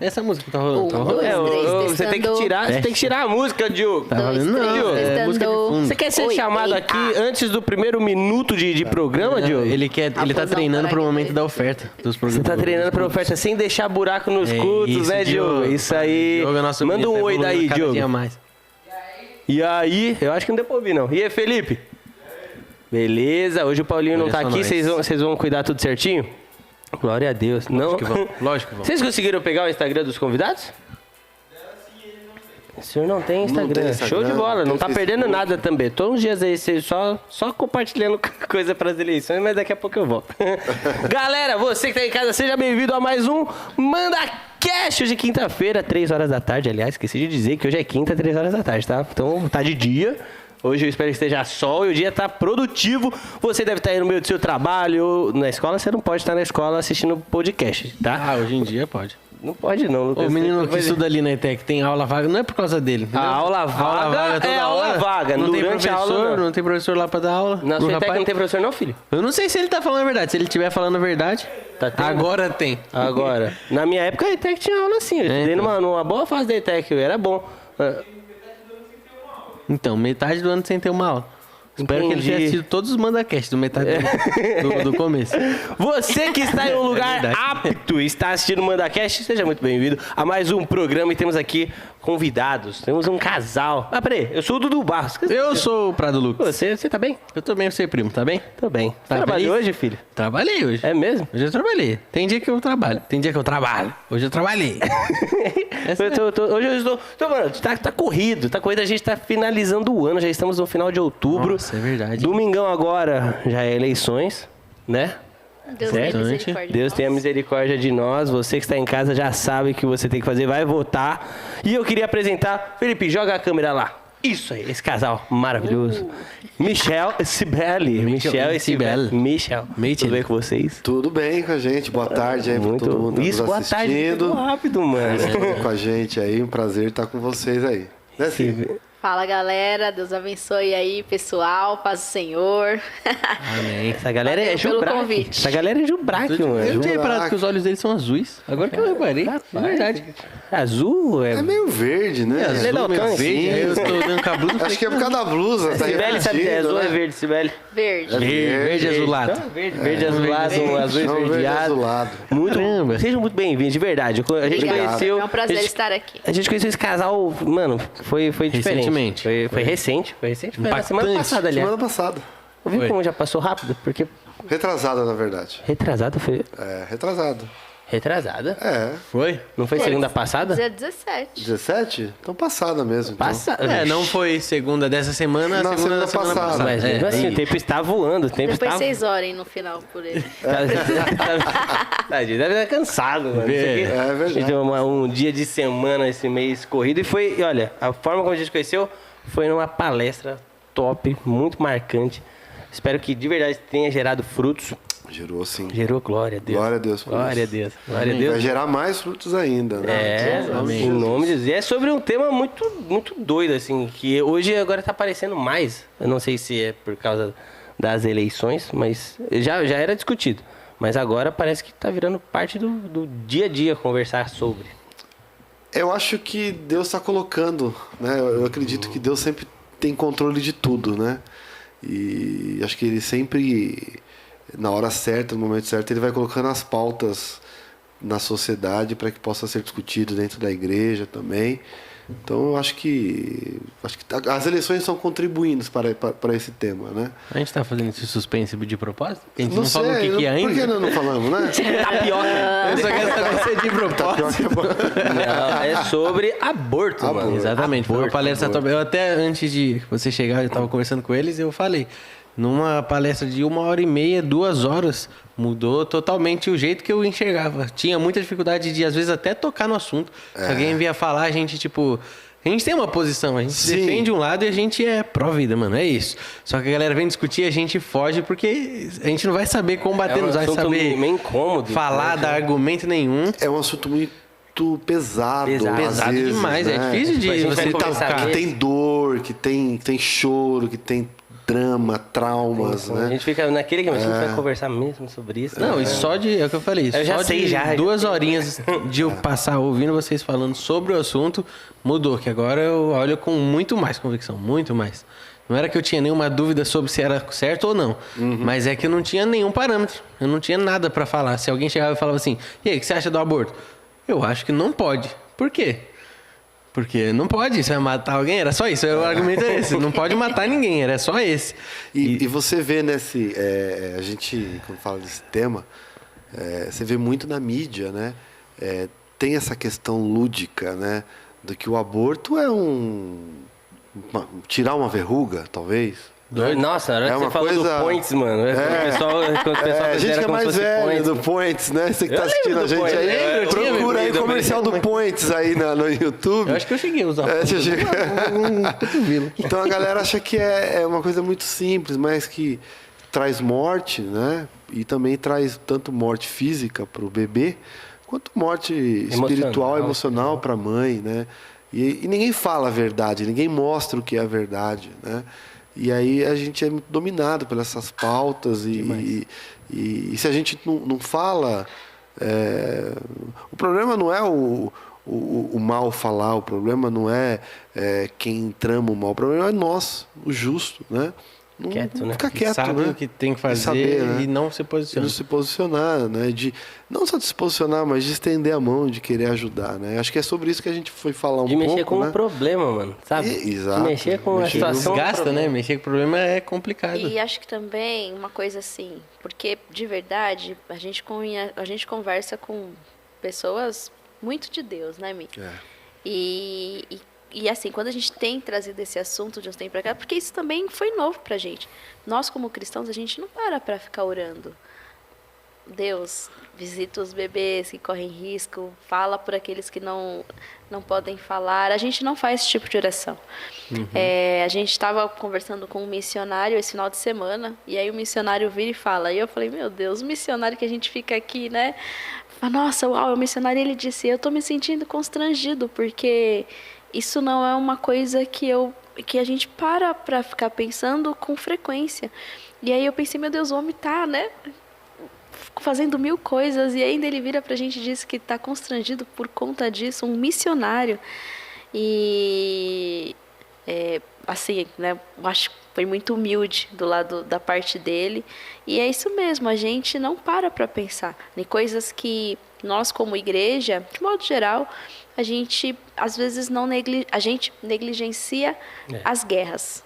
Essa música tá rolando. Tá 1, rolando. 2, 3, Você tem que tirar, você tem que tirar a música, Diogo. Tá valendo? Não, é música de fundo. Você quer ser Oi, chamado ei, aqui antes do primeiro minuto de programa, Diogo? Ele tá Após treinando não, pro para momento que- da oferta dos Você programas. tá treinando pra oferta sem deixar buraco nos cultos, isso, né, Diogo? Diogo. Isso aí. Diogo é nosso Manda um bonito, oi evoluindo daí, cada dia Diogo. mais. E aí, eu acho que não deu pra ouvir, não. E aí, Felipe? Beleza, hoje o Paulinho não Hoje é tá só aqui, nós. vocês vão cuidar tudo certinho? Glória a Deus. Não. Lógico que vão. Vocês conseguiram pegar o Instagram dos convidados? O senhor não tem Instagram. tem Instagram, Show de bola, não não tá tem perdendo Facebook. nada também. Todos os dias aí, vocês só compartilhando coisa pras eleições, mas daqui a pouco eu volto. Galera, você que tá em casa, seja bem-vindo a mais um Manda Cash. Hoje é quinta-feira, 3 horas da tarde. Aliás, esqueci de dizer que hoje é quinta, 3 horas da tarde, tá? Então tá de dia. Hoje eu espero que esteja sol e o dia tá produtivo. Você deve estar aí no meio do seu trabalho. Na escola, você não pode estar na escola assistindo podcast, tá? Ah, hoje em dia pode. Não pode não, Lucas. O menino que Vai- estuda ali na ETEC tem aula vaga, não é por causa dele. Entendeu? A aula vaga toda é aula hora. vaga. Não tem Durante a professor, aula, não. não tem professor lá pra dar aula. Na pro sua ETEC rapaz. não tem professor não, filho? Eu não sei se ele tá falando a verdade. Se ele estiver falando a verdade, Tá tendo? agora tem. Agora, na minha época a ETEC tinha aula assim. Eu estudei então. numa boa fase da ETEC, era bom. Então, metade do ano sem ter uma aula. Espero que ele Entendi. tenha assistido todos os MandaCast do metade do começo. Você que está em um lugar verdade. apto e está assistindo o MandaCast, seja muito bem-vindo a mais um programa e temos aqui convidados. Temos um casal. Ah, peraí, eu sou o Dudu Barros. Eu sou o Prado Lucas. Você tá bem? Eu tô bem, você, primo, tá bem? Tô bem. Você Tá trabalhou feliz? hoje, filho? Trabalhei hoje. É mesmo? Hoje eu trabalhei. Tem dia que eu trabalho. Tem dia que eu trabalho. Hoje eu trabalhei. Hoje eu estou. Mano, tá corrido, a gente tá finalizando o ano, já estamos no final de outubro. Nossa, é verdade. Domingão agora já é eleições, né? Deus Certo? tenha misericórdia. Deus tenha misericórdia de nós. Você que está em casa já sabe o que você tem que fazer, vai votar. E eu queria apresentar, Felipe, joga a câmera lá. Isso aí, esse casal maravilhoso. Michel e Cibele. Michel e Cibele. Michel. Tudo bem com vocês? Tudo bem com a gente? Boa tarde aí pra todo mundo que tá Isso, nos boa tarde. assistindo. Muito rápido, mano. Com a gente aí, um prazer estar com vocês aí. Né, Cib? Fala, galera. Deus abençoe aí, pessoal. Paz do Senhor. Amém. Essa galera é Valeu pelo Jubraque. convite. Essa galera é Jubraque, Eu mano. tinha reparado que os olhos deles são azuis. Agora que eu reparei. É verdade. Azul É meio verde, né? Azul, Legal, meio cão, verde. Aí eu tô olhando com a blusa. Acho que é por causa da blusa. Tá Sibeli sabe que é azul, é né? verde, Sibeli. Verde. Verde azulado. Verde azulado, azul Chama verde esverdeado. azulado. Muito, Caramba. sejam muito bem-vindos, de verdade. A gente Obrigada. conheceu. É um prazer a gente, estar aqui. A gente conheceu esse casal, mano, foi diferente. Recentemente. Foi recente, foi recente. Foi na semana Impactante. passada, aliás. Semana passada. Viu Foi. como já passou rápido? Porque Retrasada, na verdade. retrasada foi. É, retrasado. Retrasada? É. Foi? Não foi segunda passada? Dia 17. 17? Então passada mesmo. Então. Passada. É, não foi segunda dessa semana, Não, segunda da semana semana passada. Mas mesmo É, assim, o isso. tempo está voando, o tempo Depois está. 6 horas, hein, no final, por ele. Tadinho, deve estar cansado, mano. Isso aqui- É verdade. A gente teve um dia de semana esse mês corrido e foi, e olha, a forma como a gente conheceu foi numa palestra top, muito marcante. Espero que de verdade tenha gerado frutos. Gerou sim. Gerou glória a Deus. Glória a Deus por Glória a isso. Deus. Glória a Vai Deus. gerar mais frutos ainda, né? É, Amém. em nome de Deus. E é sobre um tema muito doido, assim, que hoje agora tá aparecendo mais. Eu não sei se é por causa das eleições, mas já era discutido. Mas agora parece que tá virando parte do dia a dia conversar sobre. Eu acho que Deus está colocando, né? Eu acredito que Deus sempre tem controle de tudo, né? E acho que Ele sempre, na hora certa, no momento certo, Ele vai colocando as pautas na sociedade para que possa ser discutido dentro da igreja também. Então eu acho que as eleições estão contribuindo para esse tema, né? A gente tá fazendo esse suspense de propósito? A gente Não não, falou o sei, que é ainda? por que não falamos, né? Tapioca. Eu só quero saber se é de propósito. Não, é sobre aborto, mano. Exatamente, foi uma palestra top. Eu até, antes de você chegar, eu tava conversando com eles e eu falei, numa palestra de 1h30, 2 horas, mudou totalmente o jeito que eu enxergava. Tinha muita dificuldade de, às vezes, até tocar no assunto. Se alguém vinha falar, a gente, tipo... A gente tem uma posição, a gente Sim. defende um lado e a gente é pró-vida, mano, é isso. Só que a galera vem discutir e a gente foge porque a gente não vai saber combater, não vai assunto saber meio incômodo, falar, né? dar argumento nenhum. É um assunto muito pesado. Pesado. às Pesado vezes, demais, né? é difícil de A gente vai você conversar tocar. Que tem dor, que tem choro, que tem drama, traumas, A né? gente fica naquele que a gente vai conversar mesmo sobre isso. Não, né? e só de. É o que eu falei. Eu já só sei, de já 2 sei. horinhas de eu passar ouvindo vocês falando sobre o assunto, mudou. Que agora eu olho com muito mais convicção, muito mais. Não era que eu tinha nenhuma dúvida sobre se era certo ou não. Mas é que eu não tinha nenhum parâmetro. Eu não tinha nada pra falar. Se alguém chegava e falava assim, e aí, o que você acha do aborto? Eu acho que não pode. Por quê? Porque não pode, você vai matar alguém, era só isso, o argumento é esse, não pode matar ninguém, era só esse. E você vê nesse, a gente, quando fala desse tema, você vê muito na mídia, né? Tem essa questão lúdica, né? Do que o aborto é tirar uma verruga, talvez. Nossa, na hora É que você uma falou coisa- do Points, mano. Quando o pessoal A gente considera que é como se mais fosse velho Points. do Points, né? Você que Eu tá assistindo lembro a do gente Points, aí, eu tinha procura aí bebido, comercial do Points aí no YouTube. Eu acho que eu cheguei a usar Você chega- um cotovelo. Então a galera acha que é uma coisa muito simples, mas que traz morte, né? E também traz tanto morte física para o bebê, quanto morte espiritual, emocional para a mãe, né? E ninguém fala a verdade, ninguém mostra o que é a verdade, né? E aí a gente é muito dominado pelas essas pautas e se a gente não fala... o problema não é o mal falar, o problema não é quem trama o mal, o problema é nós, o justo, né? Não, Quieto, né? Ficar quieto, Sabe né? o que tem que fazer saber, né? e não se De posiciona. não se posicionar, né? Não só de se posicionar, mas de estender a mão, de querer ajudar, né? Acho que é sobre isso que a gente foi falar De mexer pouco, com né? o problema, mano, sabe? Exato. De mexer com a Mexer com- situação. Desgasta, né? Mexer com o problema é complicado. E acho que também uma coisa assim, porque de verdade a gente conversa com pessoas muito de Deus, né, Mi? E assim, quando a gente tem trazido esse assunto de uns tempos pra cá, porque isso também foi novo pra gente. Nós, como cristãos, a gente não para ficar orando. Deus, visita os bebês que correm risco, fala por aqueles que não podem falar. A gente não faz esse tipo de oração. A gente estava conversando com um missionário esse final de semana, e aí o missionário vira e fala. E eu falei, meu Deus, o missionário que a gente fica aqui, né? Nossa, uau, o missionário, ele disse, eu estou me sentindo constrangido, porque isso não é uma coisa que a gente para ficar pensando com frequência. E aí eu pensei, meu Deus, o homem tá, né? Fazendo 1000 coisas, e ainda ele vira pra gente e diz que está constrangido por conta disso, um missionário. E assim, né, eu acho que foi muito humilde do lado da parte dele, e é isso mesmo, a gente não para pensar em coisas que nós, como igreja, de modo geral, a gente às vezes a gente negligencia as guerras.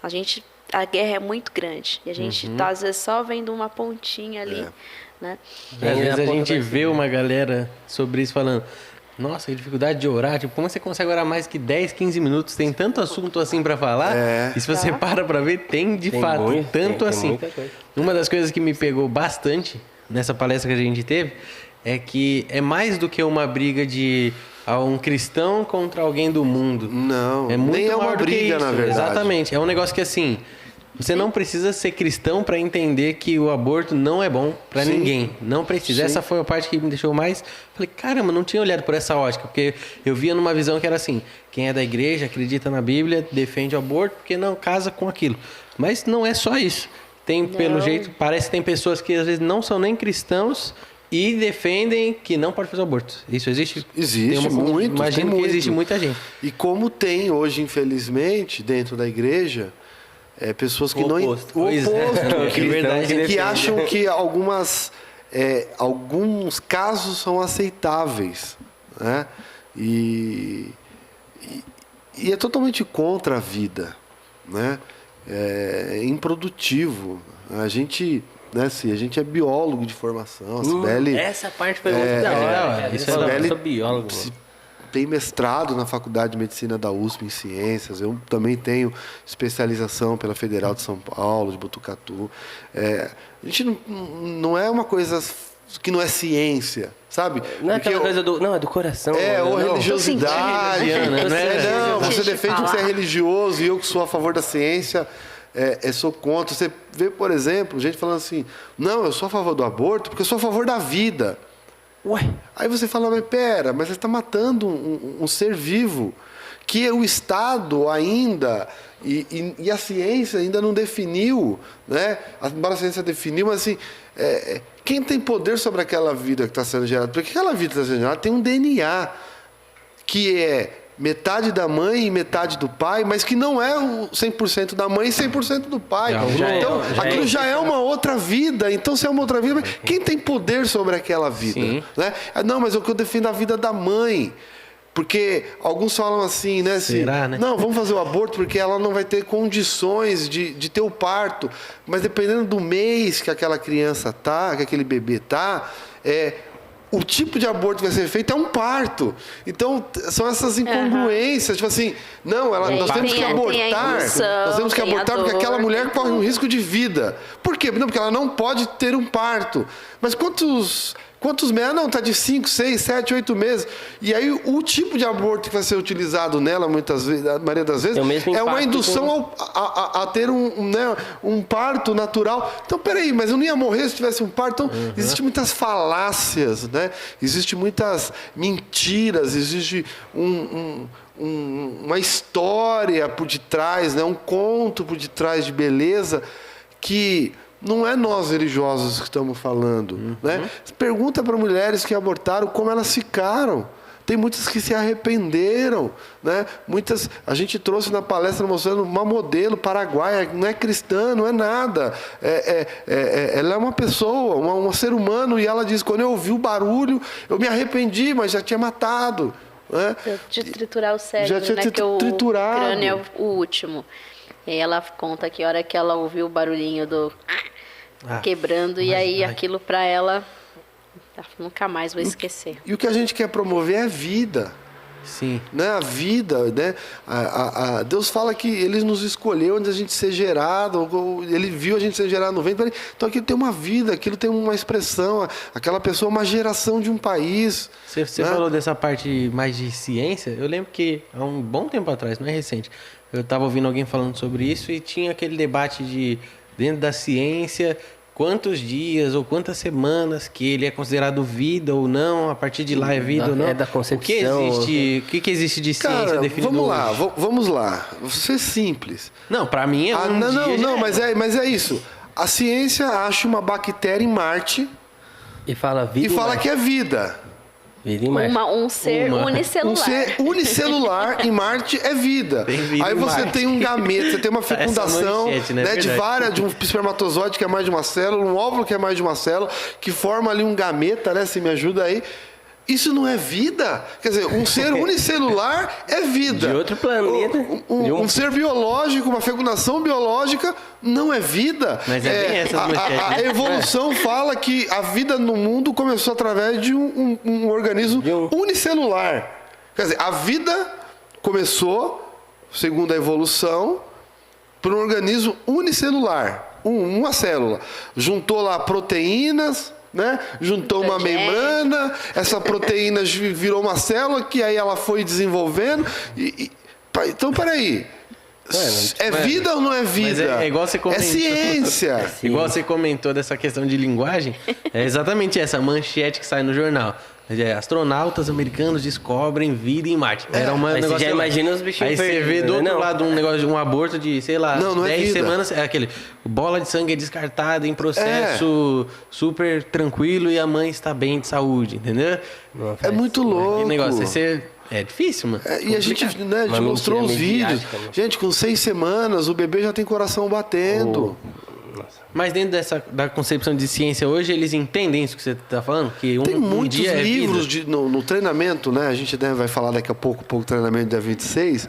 A guerra é muito grande, e a gente tá às vezes só vendo uma pontinha ali, né? E às vezes a gente vê uma galera sobre isso falando, nossa, que dificuldade de orar, tipo, como você consegue orar mais que 10, 15 minutos? Tem tanto assunto assim pra falar, e se você para pra ver, tem de fato, tanto tem assim. muita coisa. Uma das coisas que me pegou bastante nessa palestra que a gente teve é que é mais do que uma briga de um cristão contra alguém do mundo. Não, É muito nem é uma maior do que briga, isso. na verdade. Exatamente. É um negócio que assim, você não precisa ser cristão para entender que o aborto não é bom para Sim. ninguém. Não precisa. Sim. Essa foi a parte que me deixou mais... Falei, caramba, não tinha olhado por essa ótica. Porque eu via numa visão que era assim, quem é da igreja, acredita na Bíblia, defende o aborto porque não casa com aquilo. Mas não é só isso. Tem, pelo jeito, parece que tem pessoas que às vezes não são nem cristãos e defendem que não pode fazer aborto. Isso existe? Existe muito. Imagino tem que existe muito. muita gente. E como tem hoje, infelizmente, dentro da igreja, pessoas que O não... oposto. O Pois é. oposto. Que verdade que defende. acham que alguns casos são aceitáveis, né? E é totalmente contra a vida, né? É improdutivo. A gente... Né, a gente é biólogo de formação, a Cibele Essa parte foi muito da hora. Cara. isso Eu é da hora. sou biólogo. tem mestrado na Faculdade de Medicina da USP em Ciências. Eu também tenho especialização pela Federal de São Paulo, de Botucatu. A gente não é uma coisa que não é ciência, sabe? Não é aquela coisa do... Não, é do coração. Ou não. religiosidade. Você defende que você é religioso e eu que sou a favor da ciência... sou contra. Você vê, por exemplo, gente falando assim, não, eu sou a favor do aborto porque eu sou a favor da vida. Ué? Aí você fala, mas você está matando um ser vivo que o Estado ainda E a ciência ainda não definiu, né? Embora a ciência definiu, mas assim, quem tem poder sobre aquela vida que está sendo gerada? Porque aquela vida que está sendo gerada tem um DNA que é metade da mãe e metade do pai, mas que não é o 100% da mãe e 100% do pai. Então, aquilo já é uma outra vida. Então, se é uma outra vida, quem tem poder sobre aquela vida? Né? Não, mas eu defendo a vida da mãe. Porque alguns falam assim, né? Será, né? Não, vamos fazer o aborto porque ela não vai ter condições de ter o parto. Mas dependendo do mês que aquela criança tá, que aquele bebê tá, o tipo de aborto que vai ser feito é um parto. Então, são essas incongruências. Tipo assim, não, nós temos que abortar. Nós temos que abortar porque aquela mulher corre um risco de vida. Por quê? Não, porque ela não pode ter um parto. Mas quantos meses? Não, está de 5, 6, 7, 8 meses. E aí o tipo de aborto que vai ser utilizado nela, muitas vezes, a maioria das vezes, é uma indução a ter um parto natural. Então, peraí, mas eu não ia morrer se tivesse um parto. Então, existem muitas falácias, né? Existem muitas mentiras, existe uma história por detrás, né? Um conto por detrás de beleza que não é nós religiosos que estamos falando, né? Pergunta para mulheres que abortaram como elas ficaram. Tem muitas que se arrependeram, né? Muitas, a gente trouxe na palestra mostrando uma modelo paraguaia, não é cristã, não é nada. Ela é uma pessoa, um ser humano, e ela diz, quando eu ouvi o barulho, eu me arrependi, mas já tinha matado. Né? De triturar o cérebro, já tinha né? Que triturado. O crânio é o último. E aí ela conta que a hora que ela ouviu o barulhinho do quebrando, e aí aquilo para ela, nunca mais vou esquecer. E o que a gente quer promover é a vida. Sim. Né? A vida, né? Deus fala que Ele nos escolheu antes da gente ser gerado, Ele viu a gente ser gerado no ventre. Então aquilo tem uma vida, aquilo tem uma expressão, aquela pessoa é uma geração de um país. Você falou dessa parte mais de ciência. Eu lembro que há um bom tempo atrás, não é recente, eu estava ouvindo alguém falando sobre isso e tinha aquele debate de, dentro da ciência, quantos dias ou quantas semanas que ele é considerado vida ou não, a partir de lá é vida ou não. É da concepção. O que existe de ciência Cara, definido vamos lá. Vou ser simples. Não, para mim é mas é isso. A ciência acha uma bactéria em Marte e fala vida que é vida. Vida em Marte. Um ser unicelular. Um ser unicelular em Marte é vida. Aí você tem um gameta, você tem uma fecundação de um espermatozoide que é mais de uma célula, um óvulo que é mais de uma célula, que forma ali um gameta, né? Se me ajuda aí. Isso não é vida? Quer dizer, um ser unicelular é vida. De outro planeta. Um ser biológico, uma fecundação biológica não é vida. Mas bem essas manchetes. A evolução fala que a vida no mundo começou através de um organismo unicelular. Quer dizer, a vida começou, segundo a evolução, por um organismo unicelular. Uma célula. Juntou lá proteínas, né? Juntou uma membrana, essa proteína virou uma célula que aí ela foi desenvolvendo. Então, peraí. É vida ou não é vida? Mas é igual você comentou. É ciência. Igual você comentou dessa questão de linguagem. É exatamente essa manchete que sai no jornal. Astronautas americanos descobrem vida em Marte. Era uma negócio. Você já imagina os bichinhos. Aí você vê do outro lado um negócio de um aborto de, sei lá, 10 semanas. É aquele. Bola de sangue é descartada em processo super tranquilo e a mãe está bem de saúde, entendeu? É muito louco. Que negócio. É difícil, mano. E a gente, né, a gente mostrou os vídeos. Gente, com 6 semanas o bebê já tem coração batendo. Mas dentro da concepção de ciência hoje, eles entendem isso que você está falando? Que tem muitos livros no treinamento, né? A gente vai falar daqui a pouco treinamento dia 26.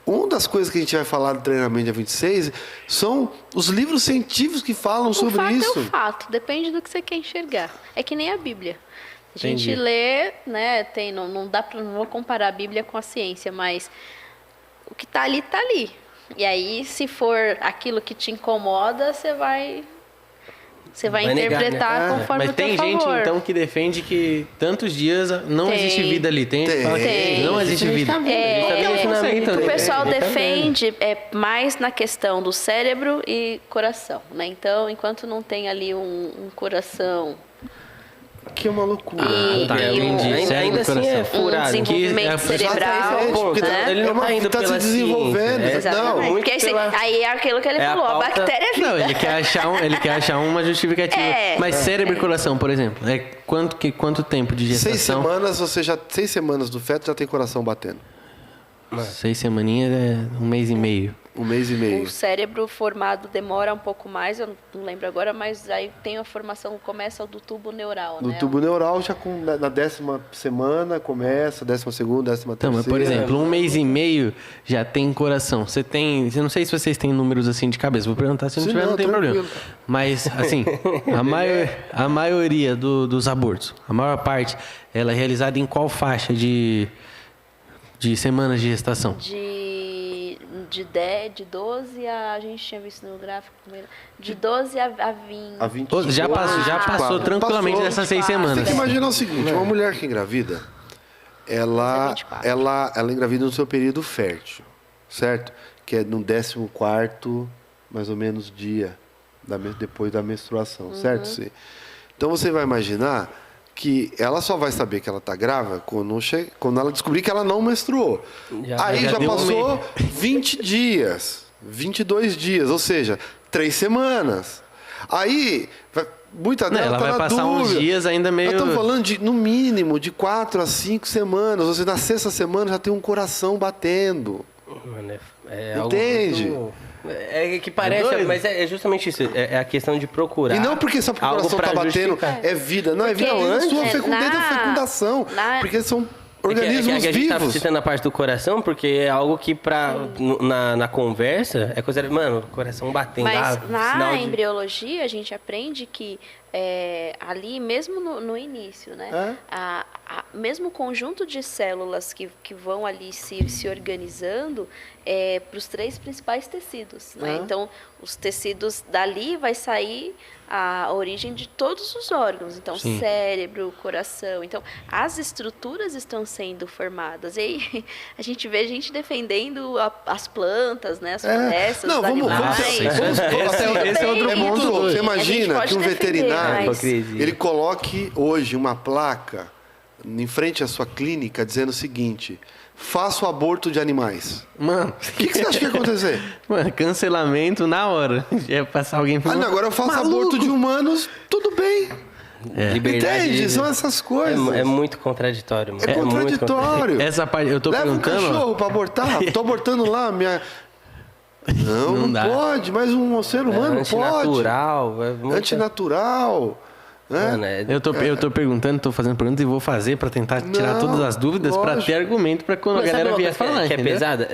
Uma das coisas que a gente vai falar do treinamento dia 26 são os livros científicos que falam sobre isso. O fato é o fato, depende do que você quer enxergar. É que nem a Bíblia. A gente lê, né? Não vou comparar a Bíblia com a ciência, mas o que está ali, está ali. E aí, se for aquilo que te incomoda, você vai interpretar negar, né? Conforme Mas o teu tem favor. gente, então, que defende que tantos dias não existe vida ali. Tem gente que fala que não existe vida. O pessoal defende mais na questão do cérebro e coração, né? Então, enquanto não tem ali um coração que é uma loucura. Tá, E entendi. um- Cérebro ainda e assim é coração. furado. desenvolvimento Que- cerebral, Exatamente, porque né? Ele não tá indo tá se pela desenvolvendo. ciência, Exatamente. muito Porque assim, pela- aí é aquilo que ele É a falou, a pauta- bactéria é vida. Não, ele quer achar uma justificativa. É. Mas cérebro e coração, por exemplo, quanto tempo de 6 gestação? semanas, 6 semanas do feto já tem coração batendo. 6 semaninhas é 1 mês e meio. 1 mês e meio. O cérebro formado demora um pouco mais, eu não lembro agora, mas aí tem a formação, começa do tubo neural, No né? tubo neural, já na 10ª semana começa, 12ª, 13ª. Então, mas por exemplo, 1 mês e meio já tem coração. Eu não sei se vocês têm números assim de cabeça, vou perguntar, se não Sim, tiver, não tem tranquilo. problema. Mas, assim, a maioria dos abortos, a maior parte, ela é realizada em qual faixa de semanas de gestação? De 12 a gente tinha visto no gráfico primeiro, de 12 a 20. A 20, Já passou tranquilamente Passou. dessas 6 Você tem semanas. que imaginar o seguinte, uma mulher que engravida, ela 24. engravida no seu período fértil, certo? Que é no 14º, mais ou menos, dia depois da menstruação, certo? Então você vai imaginar que ela só vai saber que ela está grávida quando ela descobrir que ela não menstruou. Aí já deu um passou 20 dias, 22 dias, ou seja, 3 semanas. Aí, muita dela Ela tá vai na passar uns dúvida. dias ainda meio... Nós estamos falando de, no mínimo, de 4 a 5 semanas. Ou seja, na 6ª semana já tem um coração batendo. Mano, é Entende? algo muito- É que parece, doido. mas é justamente isso. É a questão de procurar. E não porque só porque o algo coração pra está batendo justificar. é vida. Não, é vida Porque desde a sua antes, fecundação. Porque são organismos a gente tá vivos. citando a parte do coração, porque é algo que na conversa é coisa, mano, coração batendo. Mas na sinal de- embriologia a gente aprende que ali, mesmo no início, né? Mesmo o conjunto de células que vão ali se organizando para os 3 principais tecidos. Né? Então, os tecidos dali vai sair a origem de todos os órgãos. Então, Sim. cérebro, coração. Então, as estruturas estão sendo formadas. E aí, a gente vê gente defendendo as plantas, né? As florestas, Não, os animais. Esse é outro É muito ponto. louco. Você A gente imagina pode que um defender, veterinário mas- Hipocrisia. ele coloque hoje uma placa em frente à sua clínica dizendo o seguinte: faça o aborto de animais. Mano, O que você acha que ia acontecer? mano, cancelamento na hora. Ia passar alguém Ah, falando... não, agora eu faço "Maluco!" aborto de humanos, tudo bem. Liberdade Entende? São essas coisas. é muito contraditório, mano. É muito contraditório. Essa parte, eu tô Leva um perguntando... ó, cachorro pra abortar. Tô abortando lá, minha... Não, Não não dá. pode, mas um ser humano pode. Antinatural. É muito... Antinatural. Né? Mano, é- Eu tô perguntando, tô fazendo pergunta e vou fazer pra tentar tirar Não, todas as dúvidas pra lógico. ter argumento pra quando Mas a sabe galera uma vier coisa falar, que é entendeu? pesada?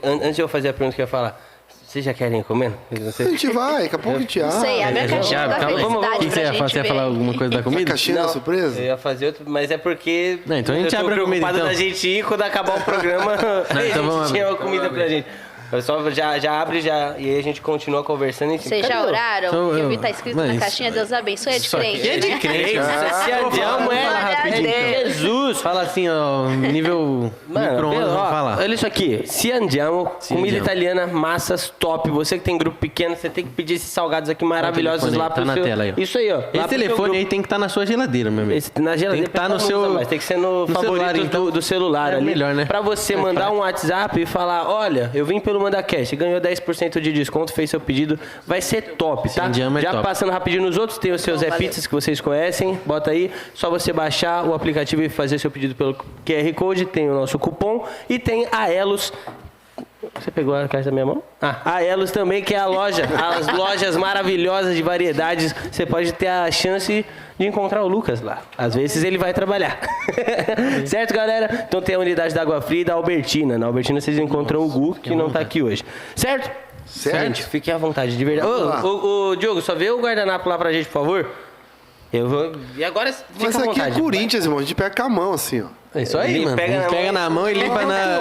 Antes de eu fazer a pergunta que eu ia falar, vocês já querem ir comendo? A gente vai, daqui a pouco a gente Não sei, abre a Já, caixinha da calma aí. felicidade O que você pra ia gente falar? Você ia ver. falar alguma coisa da A comida? caixinha da surpresa? Eu ia fazer outro, mas é porque. Não, então a gente eu tô abre a comida, preocupado então. da gente ir quando acabar o programa. Não, então vamos a gente tinha abrir. uma comida pra gente. Eu só já abre já, e aí a gente continua conversando. E Vocês já oraram? Sou Eu eu. vi tá escrito Mas- na caixinha, Deus abençoe, é de Só que crente, é de né? crente. Se andiamo Vamos falar é rapidinho, é então. Jesus. Fala assim, ó, nível micro-ondas, ó, vamos falar. olha isso aqui. Se andiamo, comida andiamo. italiana, massas top. Você que tem grupo pequeno, você tem que pedir esses salgados aqui maravilhosos telefone lá aí, pro tá na seu... tela aí, ó. Isso aí, ó. lá Esse pro seu telefone grupo. aí tem que estar na sua geladeira, meu amigo. Esse, na geladeira tem que estar no não usa seu... mais, tem que ser no favorito celular, então. do celular É ali. melhor, né? Pra você mandar um WhatsApp e falar, olha, eu vim pelo MandaCast, ganhou 10% de desconto, fez seu pedido, vai ser top, tá? Andiamo é Já top. passando rapidinho nos outros, tem os seus Zé Pizzas que vocês conhecem, bota aí, só você baixar o aplicativo e fazer seu pedido pelo QR Code, tem o nosso cupom e tem a Elos. Você pegou a caixa da minha mão? A Elos também, que é a loja, as lojas maravilhosas de variedades. Você pode ter a chance de encontrar o Lucas lá. Às vezes ele vai trabalhar. Certo, galera? Então tem a unidade da Água Fria e da Albertina. Na Albertina vocês encontram o Gu, que não tá aqui hoje. Certo? Certo. Gente, fiquem à vontade, de verdade. Vamos lá. Ô, Diogo, só vê o guardanapo lá pra gente, por favor. Eu vou... E agora fica Mas à aqui vontade. é Corinthians, irmão. A gente pega com a mão, assim, ó. É isso aí, Ele mano. pega na mão. Na mão e limpa na...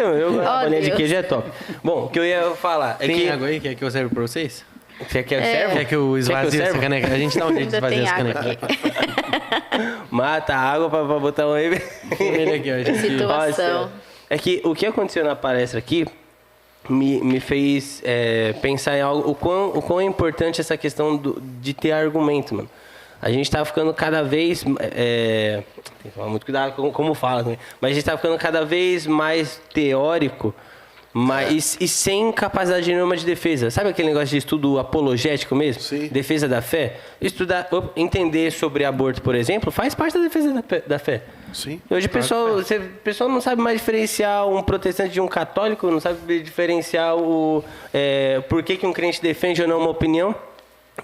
Eu a bolinha de Deus. queijo é top. Bom, o que eu ia falar é Tem que... água aí? Quer que eu serve pra vocês? Você quer serve? Quer que eu esvazie essa caneca? A gente dá um jeito de Ainda esvaziar tem essa água caneca. aqui. Mata a água pra botar um aí. Ele aqui, ó. a gente- Situação. É que o que aconteceu na palestra aqui me fez pensar em algo, o quão é importante essa questão de ter argumento, mano. A gente tá ficando cada vez... tem que tomar muito cuidado com como fala, né? Mas a gente tá ficando cada vez mais teórico, mas, e sem capacidade nenhuma de defesa. Sabe aquele negócio de estudo apologético mesmo? Sim. Defesa da fé? Estudar, entender sobre aborto, por exemplo, faz parte da defesa da fé. Sim. Hoje o pessoal não sabe mais diferenciar um protestante de um católico, não sabe diferenciar por que um crente defende ou não uma opinião.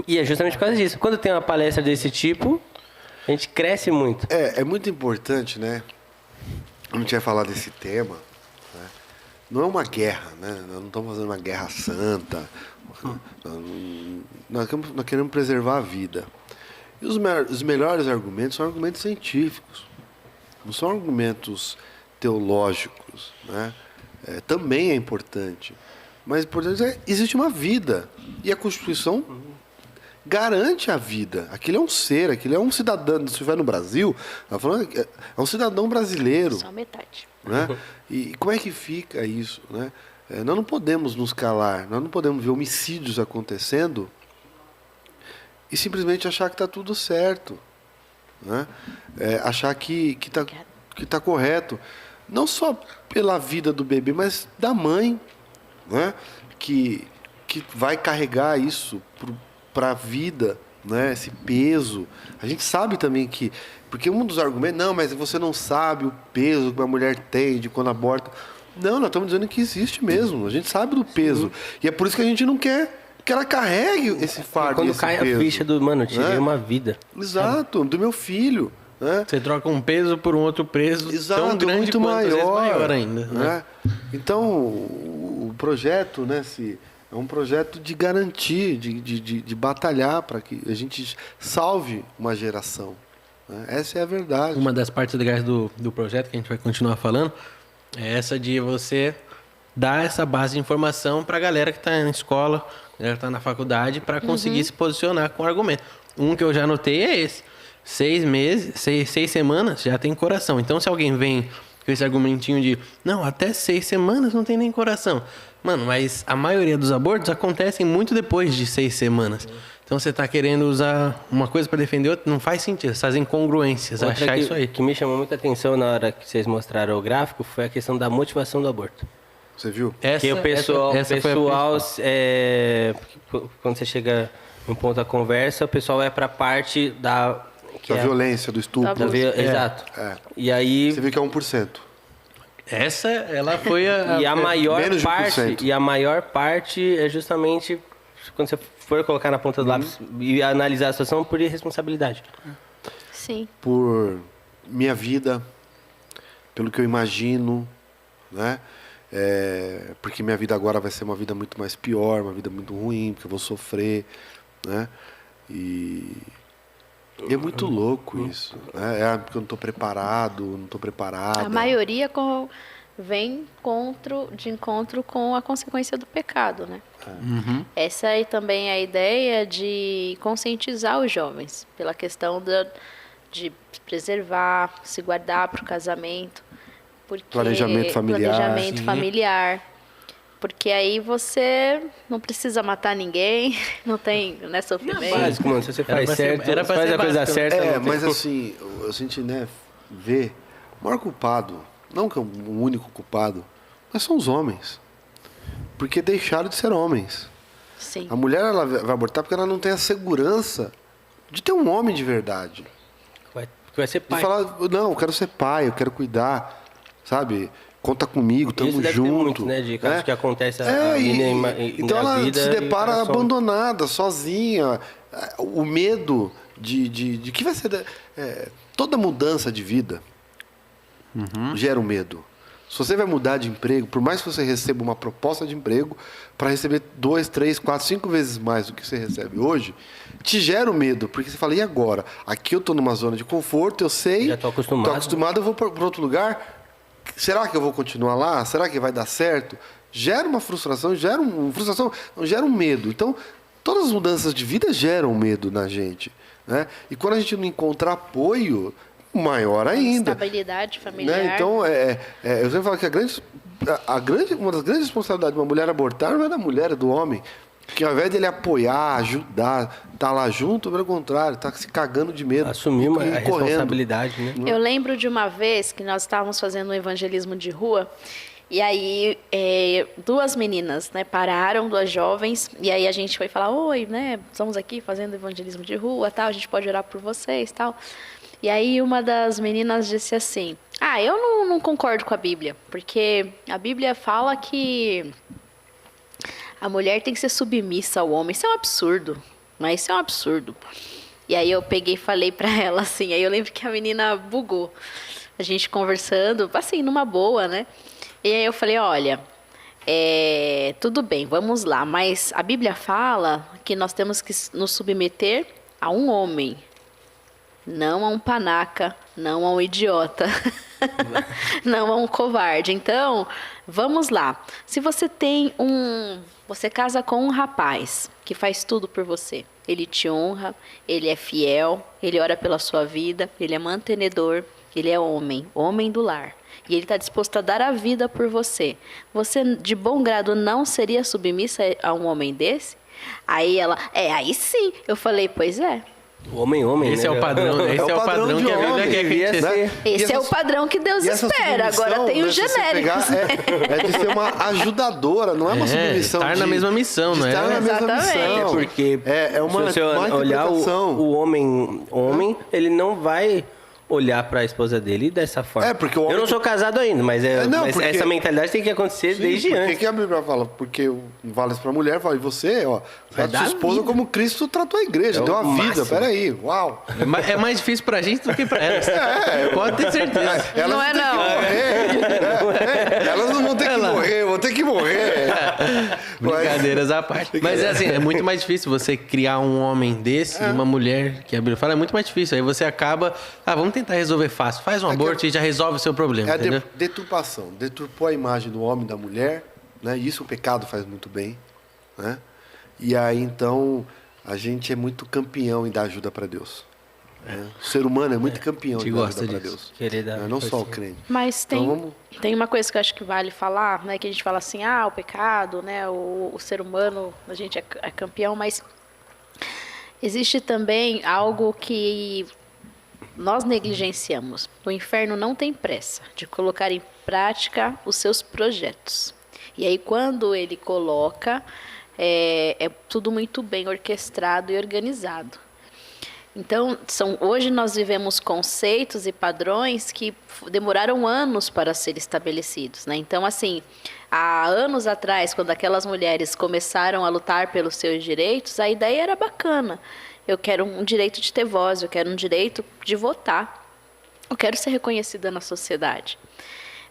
E é justamente por causa disso. Quando tem uma palestra desse tipo, a gente cresce muito. É muito importante, né? Eu não tinha falado desse tema. Né? Não é uma guerra, né? Nós não estamos fazendo uma guerra santa. Nós queremos preservar a vida. E os melhores argumentos são argumentos científicos. Não são argumentos teológicos, né? Também é importante. Mas importante existe uma vida. E a Constituição garante a vida. Aquele é um ser, aquele é um cidadão. Se estiver no Brasil, é um cidadão brasileiro. Só metade. Né? E como é que fica isso? Né? Nós não podemos nos calar, nós não podemos ver homicídios acontecendo e simplesmente achar que está tudo certo. Né? Achar que tá correto. Não só pela vida do bebê, mas da mãe, né? que vai carregar isso para a vida, né? Esse peso. A gente sabe também que... Porque um dos argumentos... Não, mas você não sabe o peso que uma mulher tem de quando aborta. Não, nós estamos dizendo que existe mesmo. A gente sabe do peso. Sim. E é por isso que a gente não quer que ela carregue esse fardo. Quando cai peso, a ficha do... Mano, eu tirei uma vida. Exato, do meu filho. Né? Você troca um peso por um outro peso. Exato, tão grande muito quanto, às vezes maior Né? ainda. Né? Então, o projeto, né, é um projeto de garantir, de batalhar para que a gente salve uma geração. Né? Essa é a verdade. Uma das partes legais do projeto, que a gente vai continuar falando, é essa de você dar essa base de informação para a galera que está na escola, a galera que está na faculdade, para conseguir se posicionar com argumento. Um que eu já anotei é esse. 6 meses, 6 semanas já tem coração. Então, se alguém vem com esse argumentinho de não, até 6 semanas não tem nem coração. Mano, mas a maioria dos abortos acontecem muito depois de 6 semanas. Então, você está querendo usar uma coisa para defender outra, não faz sentido. Essas incongruências, achar isso aí. O que me chamou muita atenção na hora que vocês mostraram o gráfico foi a questão da motivação do aborto. Você viu? Que o pessoal quando você chega no ponto da conversa, o pessoal vai para a parte da violência, do estupro. Exato. E aí... Você vê que é 1%. Essa, ela foi a... E a maior menos de parte... 1%. E a maior parte é justamente... Quando você for colocar na ponta do lápis e analisar a situação, por irresponsabilidade. Sim. Por minha vida, pelo que eu imagino, né? Porque minha vida agora vai ser uma vida muito mais pior, uma vida muito ruim, porque eu vou sofrer, né? E é muito louco isso, né? Porque eu não estou preparado, não estou preparada. A maioria vem de encontro com a consequência do pecado, né? Essa aí também é a ideia de conscientizar os jovens pela questão de preservar, se guardar para o casamento. Planejamento familiar. Porque aí você não precisa matar ninguém, não tem sofrimento. É básico, mano. Se você faz certo, faz a coisa certa. Mas assim, a gente vê o maior culpado, não que é o único culpado, mas são os homens. Porque deixaram de ser homens. Sim. A mulher ela vai abortar porque ela não tem a segurança de ter um homem de verdade. Vai ser pai. De falar, não, eu quero ser pai, eu quero cuidar, sabe? Conta comigo, tamo Isso deve junto. ter muito, né? De casos que acontece então ela se depara abandonada, sozinha. O medo de que vai ser... toda mudança de vida gera um medo. Se você vai mudar de emprego, por mais que você receba uma proposta de emprego, para receber 2, 3, 4, 5 vezes mais do que você recebe hoje, te gera um medo, porque você fala, e agora? Aqui eu estou numa zona de conforto, eu sei, já estou acostumado, eu vou para outro lugar, será que eu vou continuar lá? Será que vai dar certo? Gera uma frustração, gera um medo. Então, todas as mudanças de vida geram medo na gente, né? E quando a gente não encontra apoio, maior ainda. Estabilidade familiar. Né? Então, eu sempre falo que a grande uma das grandes responsabilidades de uma mulher abortar não é da mulher, é do homem. Porque ao invés dele apoiar, ajudar, tá lá junto, pelo contrário, tá se cagando de medo. Assumir e a responsabilidade, né? Eu lembro de uma vez que nós estávamos fazendo um evangelismo de rua, e aí 2 meninas, né, pararam, 2 jovens, e aí a gente foi falar, oi, né, estamos aqui fazendo evangelismo de rua, tal, a gente pode orar por vocês, tal. E aí uma das meninas disse assim, eu não concordo com a Bíblia, porque a Bíblia fala que a mulher tem que ser submissa ao homem. Isso é um absurdo, mas isso é um absurdo. E aí eu peguei e falei pra ela assim, aí eu lembro que a menina bugou. A gente conversando, assim, numa boa, né? E aí eu falei, olha, tudo bem, vamos lá, mas a Bíblia fala que nós temos que nos submeter a um homem, não a um panaca, não a um idiota, não a um covarde. Então, vamos lá. Se você você casa com um rapaz que faz tudo por você, ele te honra, ele é fiel, ele ora pela sua vida, ele é mantenedor, ele é homem do lar. E ele está disposto a dar a vida por você. Você, de bom grado, não seria submissa a um homem desse? Aí ela, aí sim. Eu falei, pois é. Homem, Esse né? é o padrão, esse é o padrão de que a Bíblia homem, quer que a gente né? Esse é o padrão que Deus espera. Agora tem os genéricos. É de ser uma ajudadora, não é uma submissão. estar na mesma missão, não é? Estar na mesma Exatamente. missão. Porque é uma se você olhar o homem, ele não vai olhar para a esposa dele dessa forma. Porque o homem... Eu não sou casado ainda, mas, porque... essa mentalidade tem que acontecer desde antes. Por que a Bíblia fala? Porque vale isso pra mulher, fala, e você, trata sua esposa como Cristo tratou a igreja, deu a vida, máximo. Peraí, uau. É mais difícil pra gente do que pra elas. Pode ter certeza. Elas Não é têm não. que morrer. Elas não vão ter que morrer, vão ter que morrer. Brincadeiras à parte. Mas assim, é muito mais difícil você criar um homem desse e uma mulher que a Bíblia fala, é muito mais difícil. Aí você acaba, vamos tentar resolver fácil. Faz um aborto e já resolve o seu problema, entendeu? Deturpação. Deturpou a imagem do homem e da mulher, né? Isso o pecado faz muito bem, né? E aí, então, a gente é muito campeão em dar ajuda para Deus. Né? O ser humano é muito campeão em dar ajuda para Deus. Não só o crente. Mas Então, tem uma coisa que eu acho que vale falar, né? Que a gente fala assim, o pecado, né? O ser humano, a gente é campeão, mas existe também algo que nós negligenciamos. O inferno não tem pressa de colocar em prática os seus projetos. E aí, quando ele coloca, é tudo muito bem orquestrado e organizado. Então, hoje nós vivemos conceitos e padrões que demoraram anos para ser estabelecidos, né? Então, assim, há anos atrás, quando aquelas mulheres começaram a lutar pelos seus direitos, a ideia era bacana. Eu quero um direito de ter voz, eu quero um direito de votar. Eu quero ser reconhecida na sociedade.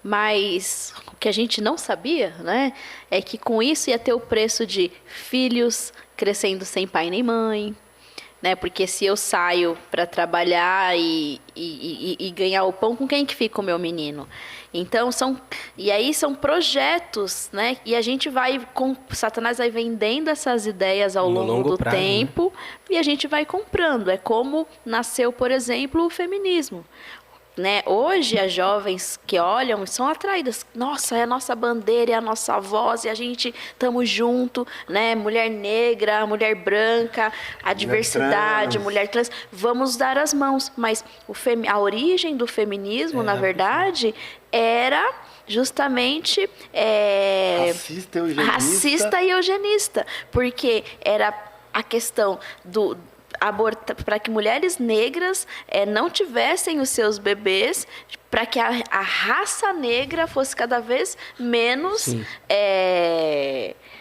Mas o que a gente não sabia, né, é que com isso ia ter o preço de filhos crescendo sem pai nem mãe, né? Porque se eu saio para trabalhar e ganhar o pão, com quem que fica o meu menino? Então são projetos, né? E a gente Satanás vai vendendo essas ideias ao longo do prazo, tempo, né? E a gente vai comprando. É como nasceu, por exemplo, o feminismo. Né? Hoje as jovens que olham são atraídas. Nossa, é a nossa bandeira, é a nossa voz, e a gente estamos junto, né? Mulher negra, mulher branca, a diversidade, mulher trans. Vamos dar as mãos. Mas a origem do feminismo, na verdade, era justamente racista e eugenista, porque era a questão do para que mulheres negras não tivessem os seus bebês, para que a raça negra fosse cada vez menos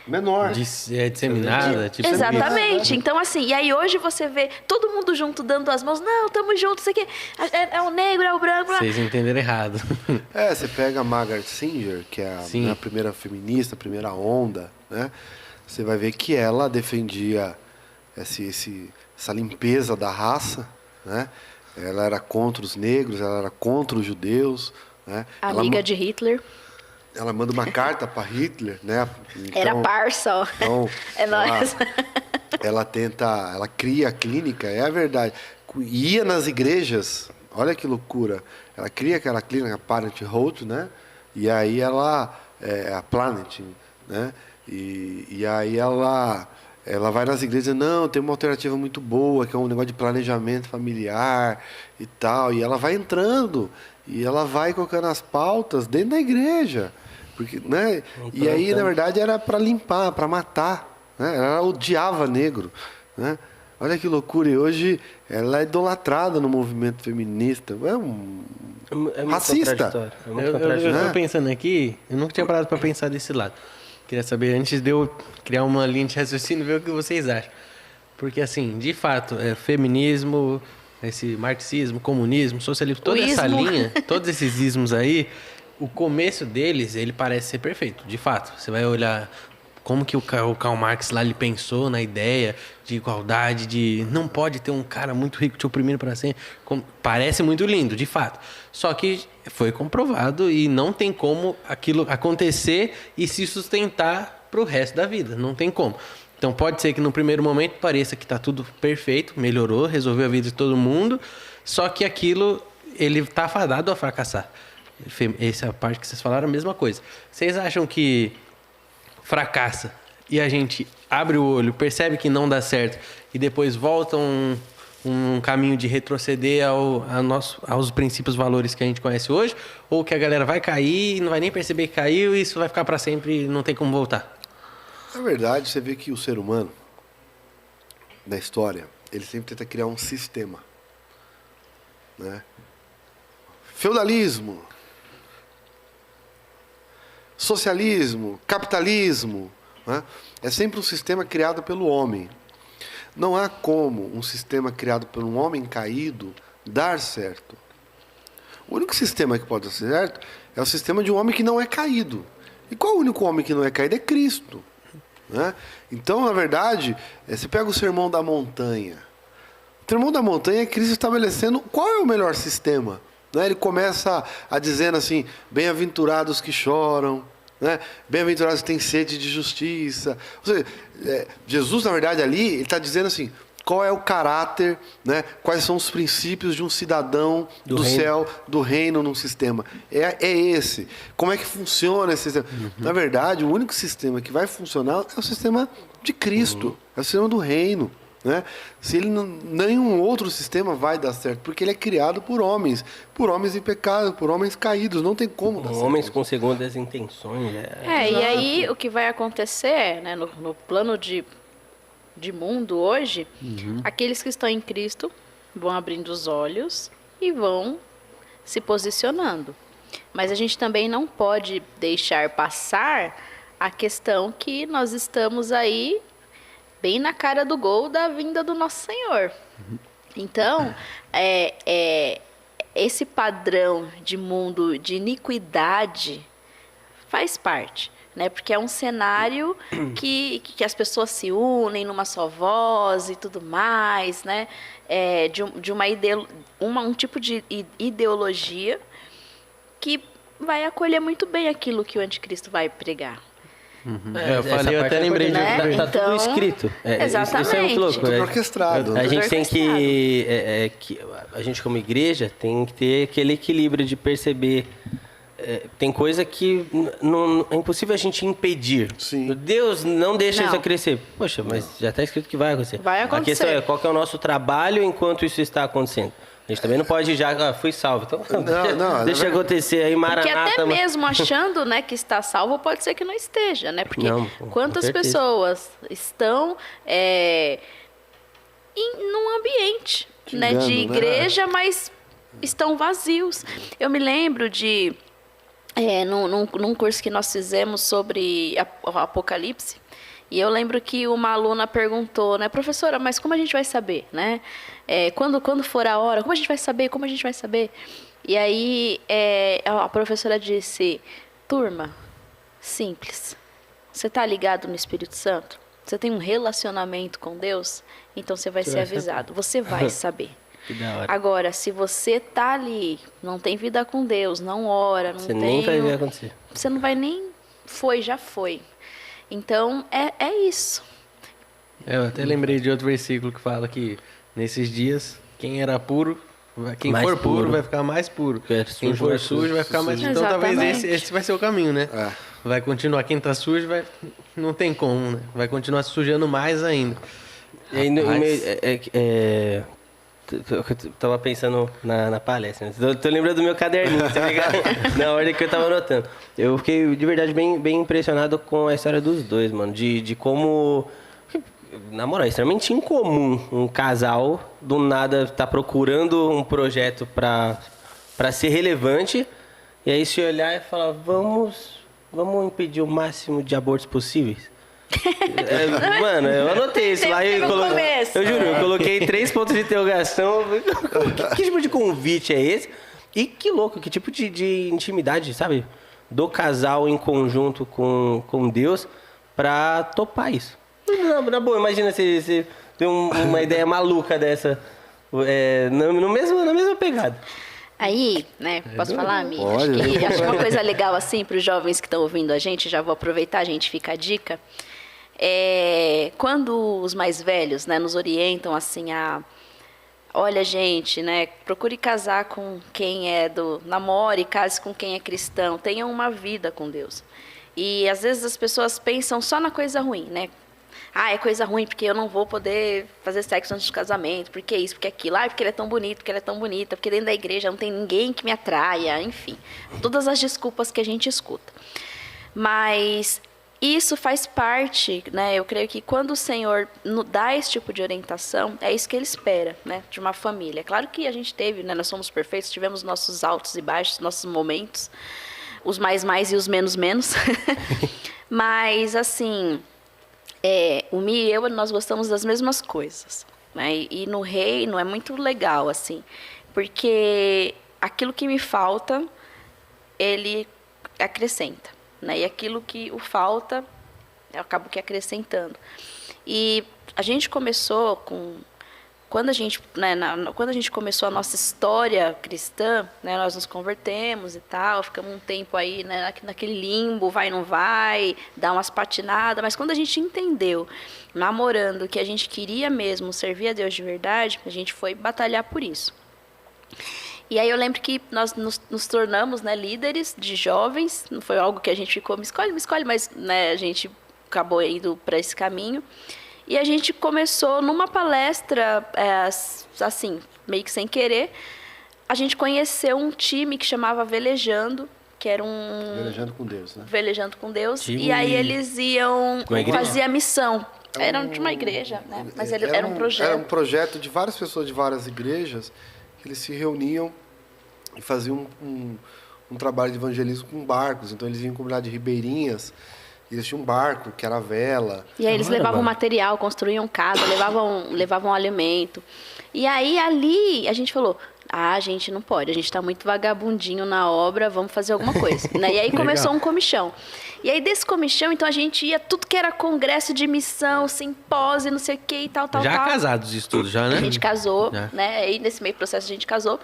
menor, disseminada. Exatamente. Então, assim, e aí hoje você vê todo mundo junto dando as mãos. Não, estamos juntos, isso aqui é o negro, é o branco. Vocês entenderam errado. Você pega a Margaret Sanger, que é a primeira feminista, a primeira onda, né? Você vai ver que ela defendia essa limpeza da raça, né? Ela era contra os negros, ela era contra os judeus, né? Amiga de Hitler. Ela manda uma carta para Hitler, né? Então, era parça, ó. Então, é nóis. Ela cria a clínica, é a verdade. Ia nas igrejas, olha que loucura. Ela cria aquela clínica, Parenthood, né? E aí ela a Planet, né? E aí ela vai nas igrejas, não, tem uma alternativa muito boa, que é um negócio de planejamento familiar e tal. E ela vai entrando, e ela vai colocando as pautas dentro da igreja. Porque, né? E aí, na verdade, era para limpar, para matar. Né? Ela odiava negro. Né? Olha que loucura. E hoje ela é idolatrada no movimento feminista. É racista. Eu tô pensando aqui, eu nunca tinha parado para pensar desse lado. Queria saber, antes de eu criar uma linha de raciocínio, ver o que vocês acham. Porque, assim, de fato, feminismo, esse marxismo, comunismo, socialismo, toda essa linha, todos esses ismos aí, o começo deles, ele parece ser perfeito, de fato. Você vai olhar como que o Karl Marx lá ele pensou na ideia de igualdade, de não pode ter um cara muito rico te oprimindo para sempre. Parece muito lindo, de fato. Só que foi comprovado e não tem como aquilo acontecer e se sustentar para o resto da vida. Não tem como. Então pode ser que no primeiro momento pareça que está tudo perfeito, melhorou, resolveu a vida de todo mundo, só que aquilo ele está fadado a fracassar. Essa parte que vocês falaram é a mesma coisa. Vocês acham que fracassa e a gente abre o olho, percebe que não dá certo e depois volta um caminho de retroceder aos princípios, valores que a gente conhece hoje, ou que a galera vai cair e não vai nem perceber que caiu e isso vai ficar para sempre e não tem como voltar? Na verdade, você vê que o ser humano, na história, ele sempre tenta criar um sistema. Né? Feudalismo, socialismo, capitalismo, né? É sempre um sistema criado pelo homem. Não há como um sistema criado por um homem caído dar certo. O único sistema que pode dar certo é o sistema de um homem que não é caído. E qual é o único homem que não é caído? É Cristo. Né? Então, na verdade, você pega o Sermão da Montanha. O Sermão da Montanha é Cristo estabelecendo qual é o melhor sistema. Né? Ele começa a dizendo assim, bem-aventurados que choram, né? Bem-aventurados que têm sede de justiça. Ou seja, Jesus, na verdade, ali, ele está dizendo assim, qual é o caráter, né? Quais são os princípios de um cidadão do céu, do reino num sistema. É esse. Como é que funciona esse sistema? Na verdade, o único sistema que vai funcionar é o sistema de Cristo, é o sistema do reino. Né? Se ele nenhum outro sistema vai dar certo, porque ele é criado por homens em pecado, por homens caídos, não tem como dar certo. Homens com segundas intenções. E aí o que vai acontecer, né, no plano de mundo hoje, aqueles que estão em Cristo vão abrindo os olhos e vão se posicionando. Mas a gente também não pode deixar passar a questão que nós estamos aí bem na cara do gol da vinda do nosso Senhor. Então, esse padrão de mundo de iniquidade faz parte, né? Porque é um cenário que as pessoas se unem numa só voz e tudo mais, né? De um tipo de ideologia que vai acolher muito bem aquilo que o anticristo vai pregar. Eu até lembrei de né? Tá tudo escrito. Exatamente. Isso é muito louco. Tudo orquestrado. A gente tem que a gente como igreja tem que ter aquele equilíbrio de perceber. Tem coisa que é impossível a gente impedir. Sim. Deus não deixa isso crescer. Poxa, mas já está escrito que vai acontecer. Vai acontecer. A questão é qual que é o nosso trabalho enquanto isso está acontecendo. A gente também não pode fui salvo. Então, deixa acontecer aí, Maranata. Porque até mesmo achando, né, que está salvo, pode ser que não esteja, né? Porque quantas pessoas estão num ambiente de igreja, mas estão vazios. Eu me lembro de, num curso que nós fizemos sobre o Apocalipse, e eu lembro que uma aluna perguntou, né, professora, mas como a gente vai saber, né? Quando for a hora, como a gente vai saber? Como a gente vai saber? E aí a professora disse, turma, simples. Você está ligado no Espírito Santo? Você tem um relacionamento com Deus? Então você vai ser avisado. Você vai saber. Que da hora. Agora, se você tá ali, não tem vida com Deus, não ora, não Você tem... nem vai ver acontecer. Você não vai nem... Já foi. Então, é isso. Eu até lembrei de outro versículo que fala que nesses dias, quem era puro, quem Mais for puro puro vai ficar mais puro. Quem Quem for sujo vai ficar mais sujo. Então talvez esse vai ser o caminho, né? vai continuar. Quem tá sujo, não tem como, né? Vai continuar se sujando mais ainda. E aí, eu tava pensando na palestra, né? Tô lembrando do meu caderninho, tá ligado? Na ordem que eu tava anotando. Eu fiquei, de verdade, bem impressionado com a história dos dois, mano. De como... Na moral, é extremamente incomum um casal, do nada, tá procurando um projeto pra ser relevante. E aí se olhar e falar, vamos impedir o máximo de abortos possíveis. Mano, eu anotei isso lá e eu juro, eu coloquei 3 pontos de interrogação. Que tipo de convite é esse? E que louco, que tipo de intimidade, sabe? Do casal em conjunto com Deus pra topar isso. Na boa, imagina se tem uma ideia maluca dessa na mesma pegada. Aí, né, posso falar, amiga? Pode. Acho que uma coisa legal, assim, para os jovens que estão ouvindo a gente, já vou aproveitar, a gente fica a dica, quando os mais velhos, né, nos orientam, assim, olha, gente, né, procure casar com quem namore, case com quem é cristão, tenham uma vida com Deus. E, às vezes, as pessoas pensam só na coisa ruim, né? Ah, é coisa ruim porque eu não vou poder fazer sexo antes do casamento, porque isso, porque aquilo, porque ele é tão bonito, porque ela é tão bonita, porque dentro da igreja não tem ninguém que me atraia, enfim. Todas as desculpas que a gente escuta. Mas isso faz parte, né? Eu creio que quando o Senhor dá esse tipo de orientação, é isso que Ele espera, né? De uma família. É claro que a gente teve, né? Nós somos perfeitos, tivemos nossos altos e baixos, nossos momentos, os mais e os menos. Mas, assim... o Mi e eu, nós gostamos das mesmas coisas, né? E no reino é muito legal, assim, porque aquilo que me falta, ele acrescenta, né? E aquilo que o falta, eu acabo que acrescentando. E a gente começou quando a gente, né, quando a gente começou a nossa história cristã, né, nós nos convertemos e tal, ficamos um tempo aí, né, naquele limbo, vai, não vai, dá umas patinadas, mas quando a gente entendeu, namorando, que a gente queria mesmo servir a Deus de verdade, a gente foi batalhar por isso. E aí eu lembro que nós nos tornamos, né, líderes de jovens, não foi algo que a gente ficou, me escolhe, mas, né, a gente acabou indo para esse caminho. E a gente começou numa palestra, assim, meio que sem querer, a gente conheceu um time que chamava Velejando, que era Velejando com Deus, né? Velejando com Deus. Time... E aí eles iam fazer a missão. Era de uma igreja, né? Mas era um projeto. Era um projeto de várias pessoas de várias igrejas, que eles se reuniam e faziam um trabalho de evangelismo com barcos. Então eles iam comunidade de ribeirinhas, e eles tinham um barco, que era a vela. E aí eles levavam material, construíam casa, levavam alimento. E aí ali a gente falou, a gente não pode, a gente está muito vagabundinho na obra, vamos fazer alguma coisa. Né? E aí começou um comichão. E aí desse comichão, então a gente ia, tudo que era congresso de missão, simpósio, não sei o que e tal. Já casados isso tudo, já, né? A gente casou, né? Aí nesse meio processo a gente casou.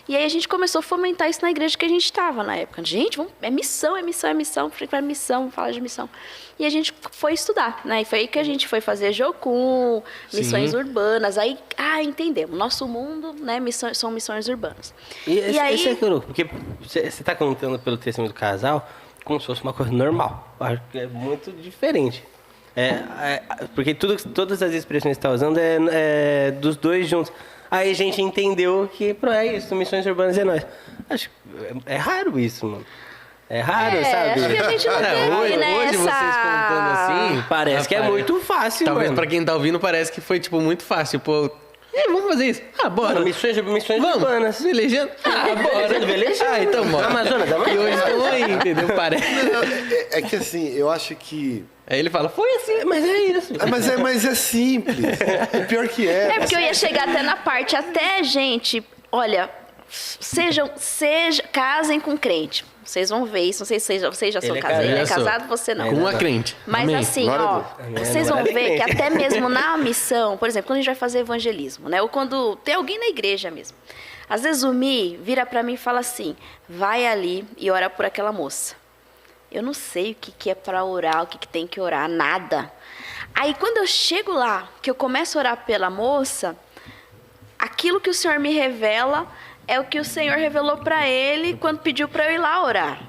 E aí a gente começou a fomentar isso na igreja que a gente estava na época. Gente, é missão, fala de missão. E a gente foi estudar, né? E foi aí que a gente foi fazer Jocum, missões urbanas. Aí, entendemos. Nosso mundo, né? São missões urbanas. E aí... Esse é louco, porque você está contando pelo testemunho do casal como se fosse uma coisa normal. Acho que é muito diferente. Porque todas as expressões que você está usando é dos dois juntos. Aí a gente entendeu que é isso, missões urbanas é nós. Acho que é raro isso, mano. É raro, sabe? Acho que a gente não teve, né, hoje vocês contando assim... Parece que é muito fácil, Talvez mano. pra quem tá ouvindo parece que foi, tipo, muito fácil. Pô, vamos fazer isso. Bora. Missões vamos. urbanas. Velejando. Bora. Velejando. Então bora. Amazonas. E hoje estamos aí, entendeu? Parece. É que assim, eu acho que... Aí ele fala, foi assim. Mas é isso. Mas é simples. O pior que é. É porque eu ia chegar até na parte, gente, olha, casem com crente. Vocês vão ver isso, não sei se vocês já são casados. Ele é casado, você não. Com uma crente. Mas Amém. assim, vocês vão ver que até mesmo na missão, por exemplo, quando a gente vai fazer evangelismo, né? Ou quando tem alguém na igreja mesmo. Às vezes o Mi vira pra mim e fala assim, vai ali e ora por aquela moça. Eu não sei o que é pra orar, o que tem que orar, nada. Aí quando eu chego lá, que eu começo a orar pela moça, aquilo que o Senhor me revela é o que o Senhor revelou para ele quando pediu para eu ir lá orar.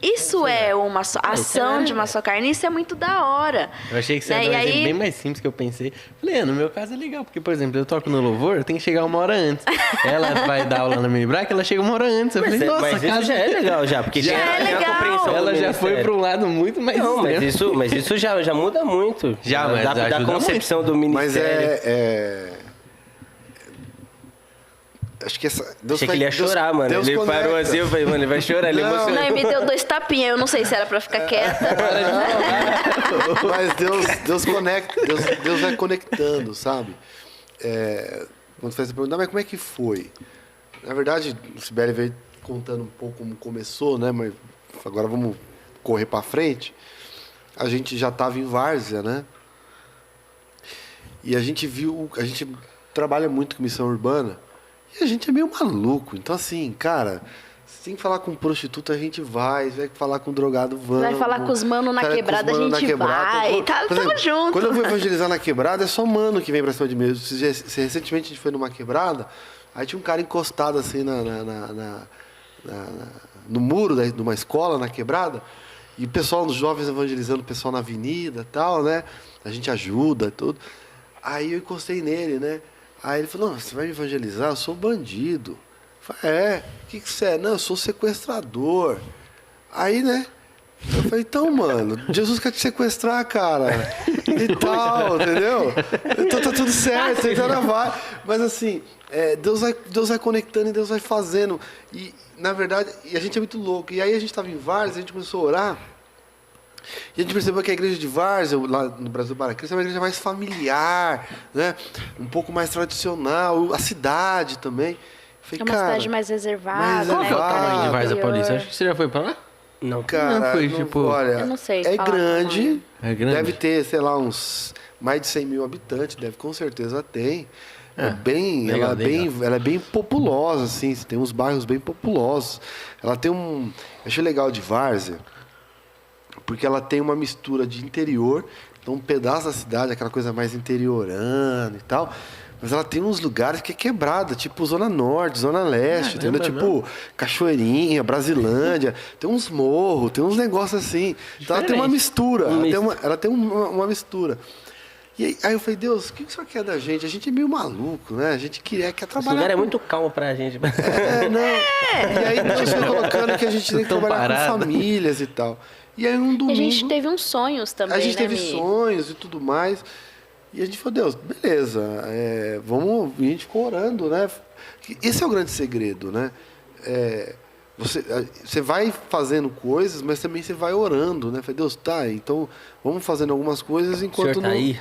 Isso é uma ação de uma só carne, isso é muito da hora. Eu achei que você Né? ia dar E um exemplo aí- bem mais simples que eu pensei. Falei, no meu caso é legal, porque, por exemplo, eu toco no louvor, eu tenho que chegar 1 hora antes. Ela vai dar aula na Minibrac, ela chega 1 hora antes. Eu falei, nossa, Mas isso já é legal, já. Porque Já tem é tem a legal. compreensão do ela já foi ministério. pra um lado muito mais Não, extremo. mas isso já muda muito. Já, mas da ajuda concepção do Mas ministério. Acho que essa. Deus Achei que ele ia chorar, mano. Deus Ele conecta. parou assim, eu falei, mano, ele vai chorar, ele Não. emocionou. Não, e me deu 2 tapinhas, eu não sei se era pra ficar quieta. Mas Deus conecta, Deus vai conectando, sabe? Quando você perguntar, mas como é que foi? Na verdade, o Sibeli veio contando um pouco como começou, né? Mas agora vamos correr para frente. A gente já estava em várzea, né? E a gente trabalha muito com missão urbana e a gente é meio maluco. Então, assim, cara, se tem que falar com prostituta, a gente vai falar com drogado, vamos. Vai falar com os mano na Fala com os quebrada, a mano na gente quebrada. vai. Tá, Por tamo exemplo, junto. Quando eu vou evangelizar na quebrada, é só mano que vem pra cima de mim. Recentemente a gente foi numa quebrada, aí tinha um cara encostado assim no muro de uma escola na quebrada, e o pessoal, os jovens evangelizando, o pessoal na avenida e tal, né? A gente ajuda, tudo. Aí eu encostei nele, né? Aí ele falou, não, você vai me evangelizar? Eu sou bandido. Eu falei, o que você é? Não, eu sou sequestrador. Aí, né? Eu falei, então, mano, Jesus quer te sequestrar, cara. E tal, entendeu? Então tá tudo certo, então não vai. Mas assim, Deus vai conectando e Deus vai fazendo. E, na verdade, a gente é muito louco. E aí a gente tava em Várzea, a gente começou a orar. E a gente percebeu que a igreja de Várzea, lá no Brasil para Cristo, é uma igreja mais familiar, né? Um pouco mais tradicional, a cidade também. Falei, É uma cidade mais reservada, mais né? Qual que é o tamanho de Várzea Interior. Paulista? Acho que você já foi pra lá? Não. Cara, Não, foi, tipo, olha, Eu não sei é falar grande, tamanho. É grande? deve ter, sei lá, uns mais de 100 mil habitantes, com certeza tem. legal, Ela é bem populosa, assim, tem uns bairros bem populosos. Ela tem eu achei legal de Várzea, porque ela tem uma mistura de interior, então um pedaço da cidade, aquela coisa mais interiorana e tal, mas ela tem uns lugares que é quebrada, tipo Zona Norte, Zona Leste, Caramba, entendeu? Tipo Cachoeirinha, Brasilândia, tem uns morros, tem uns negócios assim. Então ela tem uma mistura, ela tem uma mistura. E aí eu falei, Deus, o que o Senhor quer da gente? A gente é meio maluco, né? A gente quer Esse trabalhar. lugar é com- muito calmo pra gente. não. E aí Deus foi colocando que a gente tem que Tão trabalhar parado. com famílias e tal. E aí um E domingo... a gente teve uns sonhos também, A gente né, teve Mi? sonhos e tudo mais. E a gente falou, Deus, beleza, vamos... E a gente ficou orando, né? Esse é o grande segredo, né? Você vai fazendo coisas, mas também você vai orando, né? Falei, Deus, tá, então vamos fazendo algumas coisas enquanto Senhor tá aí?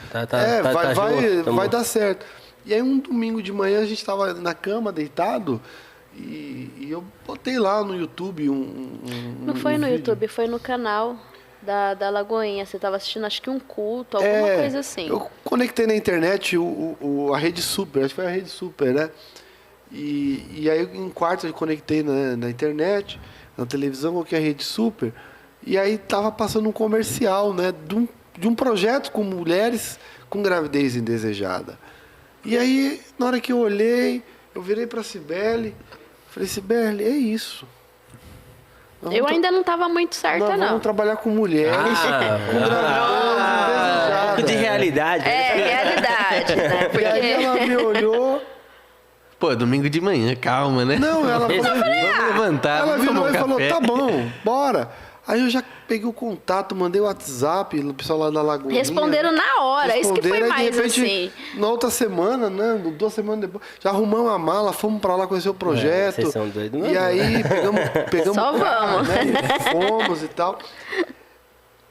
Junto, vai dar certo. E aí um domingo de manhã a gente estava na cama, deitado, e eu botei lá no YouTube Não foi no vídeo. YouTube, foi no canal da Lagoinha. Você tava assistindo, acho que um culto, alguma coisa assim. Eu conectei na internet a Rede Super, acho que foi a Rede Super, né? E aí em quarto eu conectei na internet, na televisão, coloquei a Rede Super, e aí tava passando um comercial, né? De um projeto com mulheres com gravidez indesejada. E aí, na hora que eu olhei, eu virei pra Cibele, falei, Cibele, é isso. Nós Eu vamos ainda não tava muito certa, Nós não. vamos trabalhar com mulheres com gravidez indesejada. de realidade. É, realidade, né? E aí Porque... ela me olhou. Pô, domingo de manhã, calma, né? Não, ela falou, Vamos levantar, ela vamos tomar virou um e falou, café. tá bom, bora. Aí eu já peguei o contato, mandei o WhatsApp, o pessoal lá da Lagoinha. Responderam na hora, isso que foi Responderam, aí, mais de repente, assim. na outra semana, né, 2 semanas depois, já arrumamos a mala, fomos pra lá conhecer o projeto. vocês são doidos, E não? aí pegamos Só o carro, vamos. né, e fomos e tal.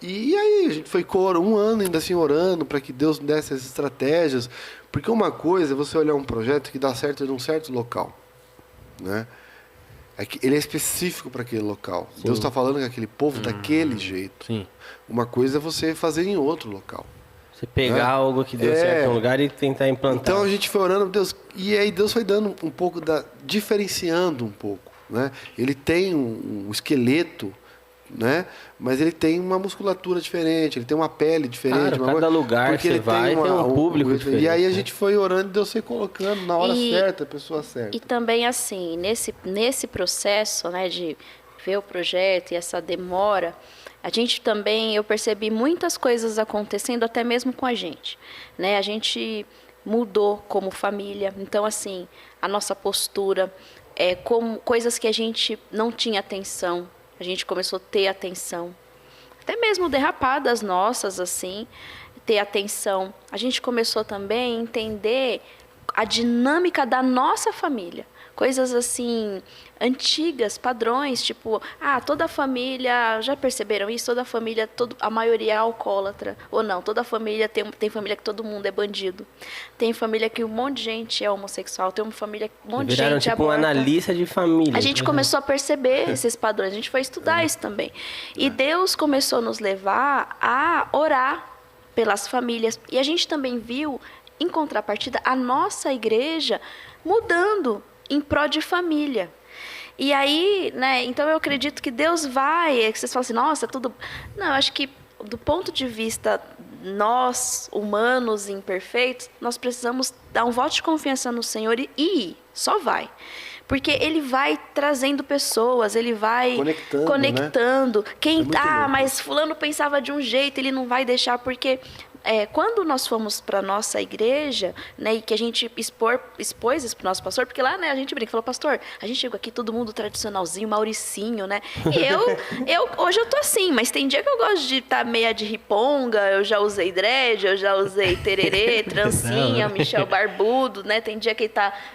E aí a gente foi um ano ainda assim orando para que Deus desse as estratégias, porque uma coisa é você olhar um projeto que dá certo em um certo local, né? É que ele é específico para aquele local. Deus está falando com aquele povo daquele jeito. Sim. Uma coisa é você fazer em outro local. Você pegar algo que deu certo em um lugar e tentar implantar. Então a gente foi orando, Deus, e aí Deus foi dando um pouco diferenciando um pouco, né? Ele tem um esqueleto, né? Mas ele tem uma musculatura diferente, ele tem uma pele diferente. Claro, uma cada coisa- lugar porque que ele você vai tem um público diferente, E aí a né? gente foi orando e Deus foi colocando na hora E- certa, a pessoa certa. E também, assim, nesse processo, né, de ver o projeto e essa demora, a gente também, eu percebi muitas coisas acontecendo até mesmo com a gente, né? A gente mudou como família, então assim, a nossa postura, como coisas que a gente não tinha atenção, a gente começou a ter atenção, até mesmo derrapadas nossas, assim, ter atenção. A gente começou também a entender a dinâmica da nossa família. Coisas assim, antigas, padrões, tipo, toda família, já perceberam isso? Toda família, a maioria é alcoólatra. Ou não, toda família, tem família que todo mundo é bandido. Tem família que um monte de gente é homossexual, tem uma família que um monte de gente tipo aborta. um analista de família. A gente começou a perceber esses padrões, a gente foi estudar isso também. E Deus começou a nos levar a orar pelas famílias. E a gente também viu, em contrapartida, a nossa igreja mudando em pró de família. E aí, né, então eu acredito que Deus vai, que vocês falam assim, nossa, tudo... Não, eu acho que do ponto de vista nós, humanos imperfeitos, nós precisamos dar um voto de confiança no Senhor e ir, só vai. Porque Ele vai trazendo pessoas, Ele vai conectando. Né? Quem mas fulano pensava de um jeito, Ele não vai deixar, porque... quando nós fomos para a nossa igreja, né, e que a gente expôs isso para o nosso pastor, porque lá, né, a gente brinca, falou, pastor, a gente chegou aqui todo mundo tradicionalzinho, Mauricinho, né? E hoje eu tô assim, mas tem dia que eu gosto de estar meia de riponga, eu já usei dread, eu já usei tererê, trancinha, Michel Barbudo, né? Tem dia que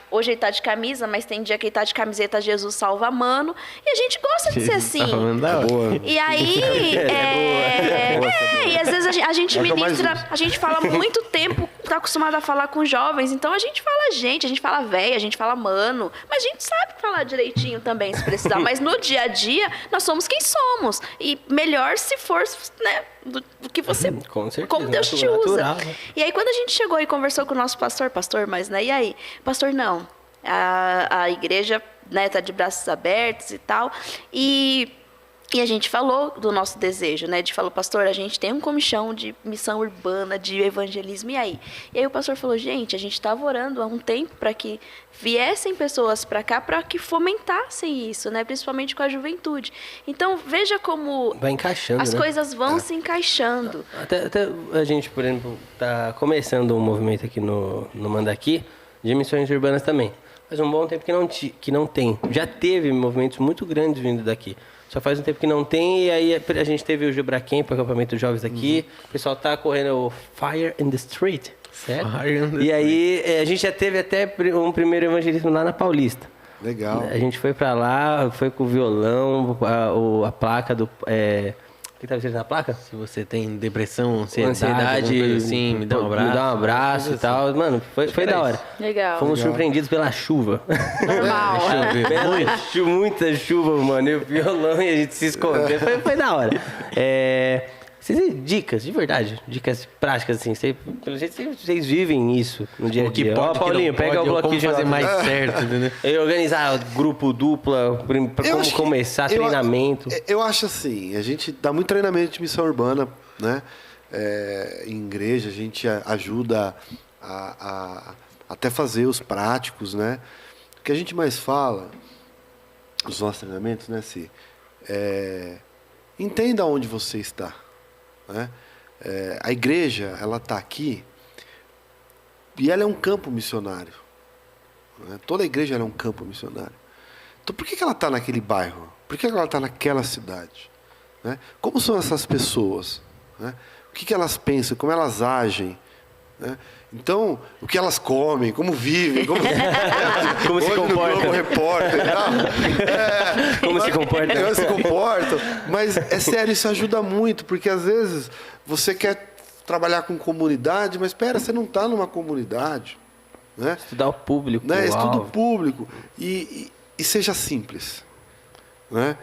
hoje ele tá de camisa, mas tem dia que ele tá de camiseta Jesus Salva Mano, e a gente gosta de ser assim. E aí, e às vezes a gente ministra, a gente fala muito tempo, tá acostumado a falar com jovens, então a gente fala a gente fala véia, a gente fala mano, mas a gente sabe falar direitinho também, se precisar, mas no dia a dia, nós somos quem somos, e melhor se for, né, do que você, com certeza, como Deus te usa. natural, né? E aí quando a gente chegou e conversou com o nosso pastor, mas né, e aí? Pastor, não, a igreja, né, tá de braços abertos e tal, e a gente falou do nosso desejo, né? De falar, pastor, a gente tem um comichão de missão urbana, de evangelismo, e aí? E aí o pastor falou, gente, a gente estava orando há um tempo para que viessem pessoas para cá, para que fomentassem isso, né? Principalmente com a juventude. Então, veja como vai encaixando, as coisas vão se encaixando. Até a gente, por exemplo, tá começando um movimento aqui no Mandaqui, de missões urbanas também. Faz um bom tempo que não tem. Já teve movimentos muito grandes vindo daqui. Só faz um tempo que não tem, e aí a gente teve o Gibra Camp, o acampamento de jovens aqui. O pessoal tá correndo o Fire in the Street, certo? E aí a gente já teve até um primeiro evangelismo lá na Paulista. Legal. A gente foi pra lá, foi com o violão, a placa do... O que tá escrito na placa? Se você tem depressão, ansiedade assim, me dá um abraço. Me dá um abraço e tal. Mano, foi da hora. Legal. Fomos surpreendidos pela chuva. Normal. Muita chuva, mano. E o violão e a gente se escondeu. Foi da hora. Vocês têm dicas, de verdade, dicas práticas, assim. Pelo jeito, vocês vivem isso no dia a dia. Ó, Paulinho, pega o bloquinho de fazer mais certo, entendeu? Organizar grupo dupla, como começar, treinamento. Eu acho assim, a gente dá muito treinamento de missão urbana, né? Em igreja, a gente ajuda a até fazer os práticos, né? O que a gente mais fala, os nossos treinamentos, né, Si? Entenda onde você está. Né? A igreja, ela está aqui e ela é um campo missionário. Né? Toda igreja é um campo missionário. Então, por que ela está naquele bairro? Por que ela está naquela cidade? Né? Como são essas pessoas? Né? O que elas pensam? Como elas agem? Né? Então, o que elas comem? Como vivem? Como se comportam? Como se comportam? Mas é sério, isso ajuda muito, porque às vezes você quer trabalhar com comunidade, mas espera, você não está numa comunidade. Né? Estudar o público. Né? Estuda o público. E seja simples. Né?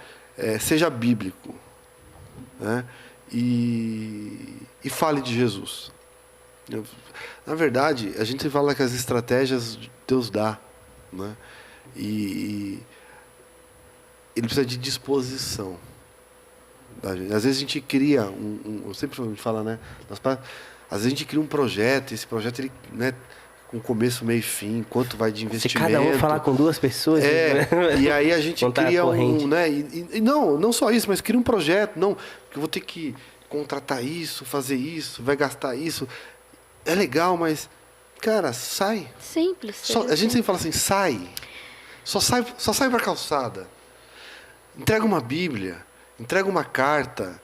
Seja bíblico. Né? E fale de Jesus. Na verdade, a gente fala que as estratégias Deus dá, né? E ele precisa de disposição da gente. Às vezes a gente cria eu sempre falo, né? Às vezes a gente cria um projeto, e esse projeto ele, né, com começo, meio e fim, quanto vai de Se investimento. cada um falar com 2 pessoas... né? E aí a gente Contar a cria corrente. né? E não só isso, mas cria um projeto. Não, que eu vou ter que contratar isso, fazer isso, vai gastar isso. É legal, mas, cara, sai. Simples. A gente sempre fala assim, sai. Só sai pra calçada. Entrega uma Bíblia, entrega uma carta,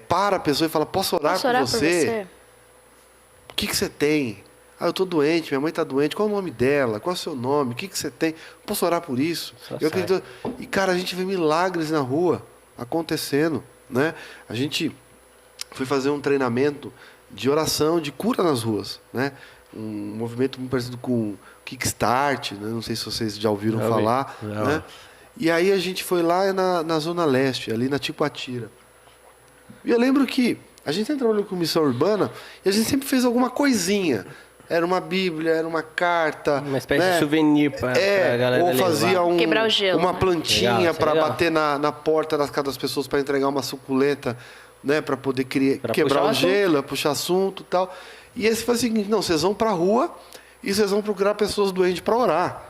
para a pessoa e fala, posso orar Posso orar por por você? O que você tem? Ah, eu estou doente, minha mãe está doente. Qual é o nome dela? Qual é o seu nome? O que você tem? Posso orar por isso? Eu acredito. E, cara, a gente vê milagres na rua acontecendo, né? A gente foi fazer um treinamento de oração, de cura nas ruas, né? Um movimento muito parecido com o Kickstart, né? Não sei se vocês já ouviram falar, né? E aí a gente foi lá na Zona Leste, ali na Ticoatira. E eu lembro que a gente sempre trabalhou com missão urbana e a gente sempre fez alguma coisinha. Era uma Bíblia, era uma carta. Uma espécie de souvenir para a galera ou fazia quebrar o gelo, uma né? plantinha para legal. bater na porta das casas das pessoas para entregar uma suculenta, né? Para poder quebrar o gelo, puxar assunto e tal. E esse foi o seguinte, não, vocês vão para a rua e vocês vão procurar pessoas doentes para orar.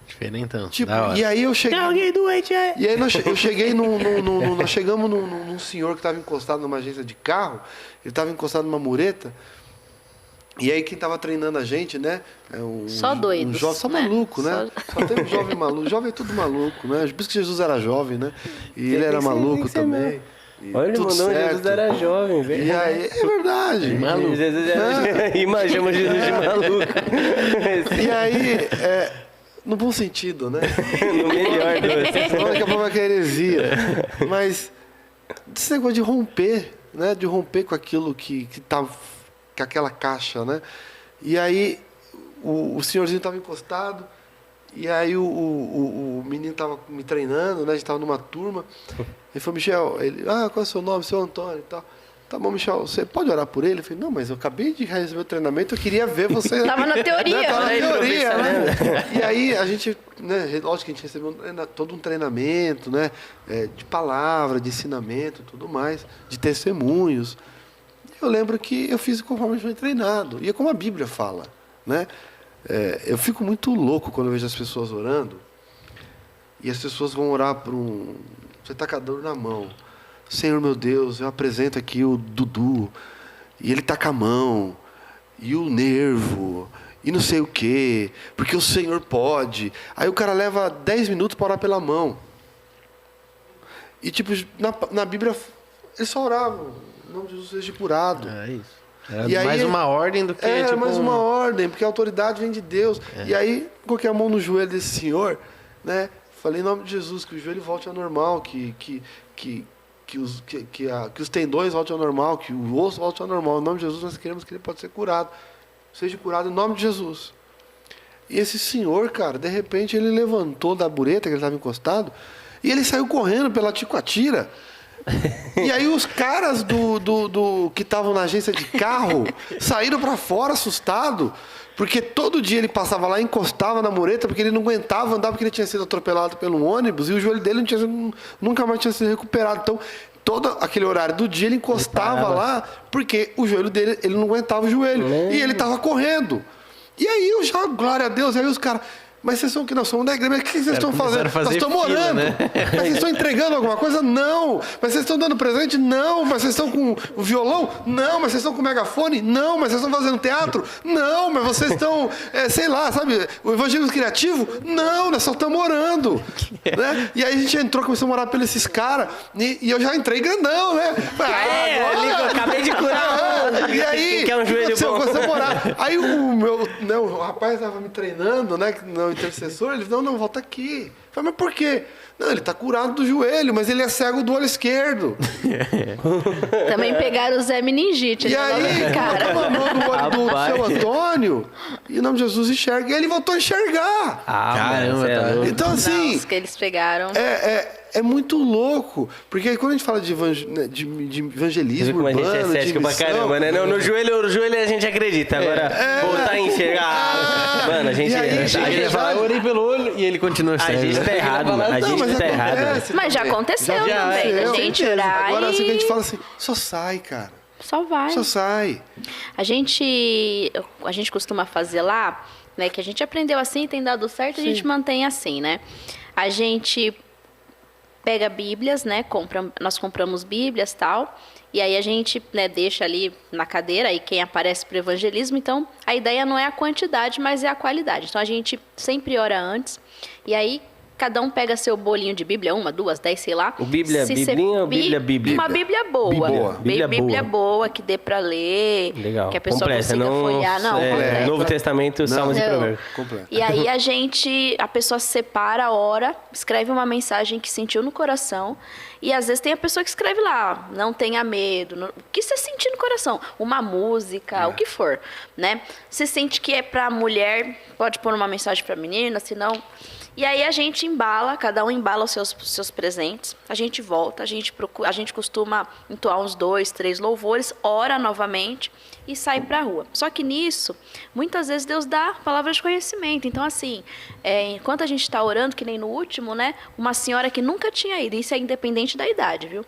Diferentão. Tipo, Da hora. e aí eu cheguei. Tem alguém doente aí? E aí eu cheguei nós chegamos num senhor que estava encostado numa agência de carro, ele estava encostado numa mureta, e aí quem estava treinando a gente, né? Só doidos, Um jovem, só né? maluco, né? Só tem um jovem maluco. Jovem é tudo maluco, né? Por isso que Jesus era jovem, né? E ele era maluco também. E Olha, ele tudo mandou certo. Jesus era jovem, velho. E aí, é verdade. Maluco. Jesus era... Chama Jesus de maluco. E aí, no bom sentido, né? No melhor dos. Senão daqui a pouco vai que é heresia. Mas esse negócio de romper, né? De romper com aquilo que tá com aquela caixa, né? E aí o senhorzinho estava encostado, e aí o menino estava me treinando, né? A gente estava numa turma. Ele falou, Michel, qual é o seu nome? Seu Antônio e tal. Tá bom, Michel, você pode orar por ele? Eu falei, não, mas eu acabei de receber o treinamento, eu queria ver você... Tava na teoria. Tava na Aí, teoria, professor, né? E aí a gente, né, lógico que a gente recebeu todo um treinamento, né, de palavra, de ensinamento, tudo mais, de testemunhos. Eu lembro que eu fiz conforme eu fui treinado, e é como a Bíblia fala, né? Eu fico muito louco quando eu vejo as pessoas orando, e as pessoas vão orar por você está com a dor na mão. Senhor, meu Deus, eu apresento aqui o Dudu, e ele está com a mão, e o nervo, e não sei o quê, porque o Senhor pode. Aí o cara leva 10 minutos para orar pela mão. E tipo, na Bíblia, eles só oravam, em nome de Jesus seja curado. É isso. Era E aí, mais uma ordem do que, Era tipo... mais uma ordem, porque a autoridade vem de Deus. E aí, coloquei a mão no joelho desse senhor, né? Falei em nome de Jesus, que o joelho volte ao normal, que os tendões voltem ao normal, que o osso volte ao normal. Em nome de Jesus, nós queremos que ele pode ser curado. Seja curado em nome de Jesus. E esse senhor, cara, de repente ele levantou da bureta que ele estava encostado e ele saiu correndo pela Ticoatira. E aí os caras que estavam na agência de carro saíram para fora assustado, porque todo dia ele passava lá e encostava na mureta, porque ele não aguentava andar, porque ele tinha sido atropelado pelo ônibus e o joelho dele nunca mais tinha sido recuperado. Então, todo aquele horário do dia ele encostava lá, porque o joelho dele, ele não aguentava o joelho. E ele estava correndo. E aí eu já, glória a Deus, aí os caras... Mas vocês são que nós somos da igreja, mas o que vocês estão fazendo? Nós estamos orando. Né? Mas vocês estão entregando alguma coisa? Não. Mas vocês estão dando presente? Não. Mas vocês estão com o violão? Não. Mas vocês estão com o megafone? Não. Mas vocês estão fazendo teatro? Não. Mas vocês estão, sei lá, sabe, o evangelismo criativo? Não. Nós só estamos orando. Né? E aí a gente entrou, começamos a orar pelos esses caras, e eu já entrei grandão, né? Eu acabei de curar. E aí, que é um joelho bom. começamos a orar. Aí o rapaz estava me treinando, né? O intercessor, ele falou, não, volta aqui. Eu falei, mas por quê? Não, ele está curado do joelho, mas ele é cego do olho esquerdo. Também pegaram o Zé Meningite. E aí, cara, mandou no olho do seu Antônio, e em nome de Jesus enxerga. E ele voltou a enxergar. Caramba, tá louco. Então, assim, Os que eles pegaram. é muito louco. Porque aí quando a gente fala de evangelismo Como a gente é urbano, de cético pra missão... caramba, né? Não, no joelho a gente acredita. Agora, voltar a enxergar... Mano, a gente... E aí, a gente Ele fala, eu orei pelo olho e ele continua a cego. gente tá errado, mano. A gente tá errado. Mas já aconteceu Já também. aconteceu. A gente orar Agora, assim, que a gente e... fala assim, só sai, cara. Só vai. Só sai. A gente costuma fazer lá, né, que a gente aprendeu assim, tem dado certo, a gente mantém assim, né? A gente pega bíblias, né, nós compramos bíblias e tal, e aí a gente, né, deixa ali na cadeira, aí quem aparece para o evangelismo, então a ideia não é a quantidade, mas é a qualidade. Então a gente sempre ora antes, e aí cada um pega seu bolinho de Bíblia, 1, 2, 10, sei lá. O Bíblia Biblinha ou Bíblia? Uma Bíblia boa. Bíblia boa, que dê pra ler. Legal. Que a pessoa Completa, consiga não, folhear. Não, completa. Novo Testamento, Salmos e Não. Provérbios. Completo. E aí a pessoa separa, ora, escreve uma mensagem que sentiu no coração. E às vezes tem a pessoa que escreve lá, não tenha medo. O que você sentir no coração? Uma música, o que for, né? Você sente que é pra mulher, pode pôr uma mensagem pra menina, se não... E aí a gente embala, cada um embala os seus presentes, a gente volta, a gente costuma entoar uns 2, 3 louvores, ora novamente e sai pra rua. Só que nisso, muitas vezes Deus dá palavras de conhecimento. Então, assim, enquanto a gente está orando, que nem no último, né? Uma senhora que nunca tinha ido, isso é independente da idade, viu?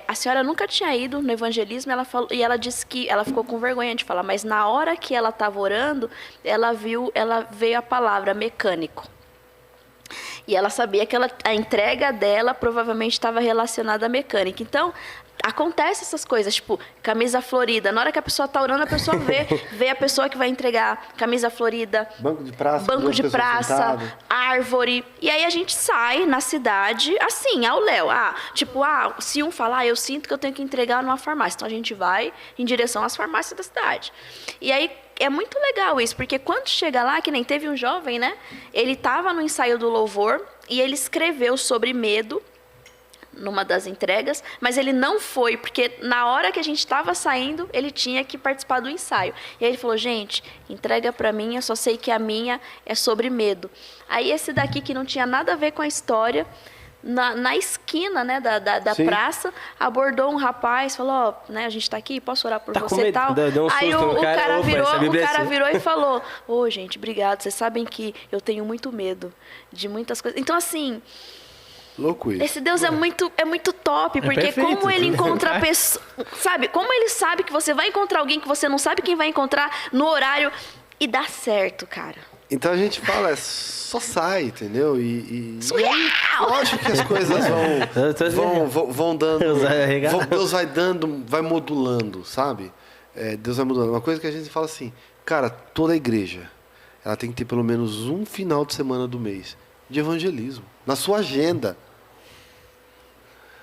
A senhora nunca tinha ido no evangelismo, e ela disse que ela ficou com vergonha de falar, mas na hora que ela estava orando, ela veio a palavra mecânico. E ela sabia que a entrega dela provavelmente estava relacionada à mecânica. Então, acontece essas coisas, tipo, camisa florida. Na hora que a pessoa está orando, a pessoa vê a pessoa que vai entregar camisa florida. Banco de praça, árvore. E aí a gente sai na cidade, assim, ao léu. Se um falar, eu sinto que eu tenho que entregar numa farmácia. Então a gente vai em direção às farmácias da cidade. E aí é muito legal isso, porque quando chega lá, que nem teve um jovem, né? Ele estava no ensaio do louvor e ele escreveu sobre medo numa das entregas, mas ele não foi, porque na hora que a gente estava saindo, ele tinha que participar do ensaio. E aí ele falou, gente, entrega para mim, eu só sei que a minha é sobre medo. Aí esse daqui, que não tinha nada a ver com a história, na esquina, né, da praça, abordou um rapaz, falou, né, a gente está aqui, posso orar por você e tal. Aí o cara virou e falou, gente, obrigado, vocês sabem que eu tenho muito medo de muitas coisas. Então, assim... Louco isso. Esse Deus é muito top, porque perfeito, como ele encontra a pessoa... Sabe, como ele sabe que você vai encontrar alguém que você não sabe quem vai encontrar no horário, e dá certo, cara. Então a gente fala, só sai, entendeu? Surreal! Lógico que as coisas vão dando. Deus vai dando, vai modulando, sabe? Deus vai modulando. Uma coisa que a gente fala assim, cara, toda igreja, ela tem que ter pelo menos um final de semana do mês de evangelismo, na sua agenda.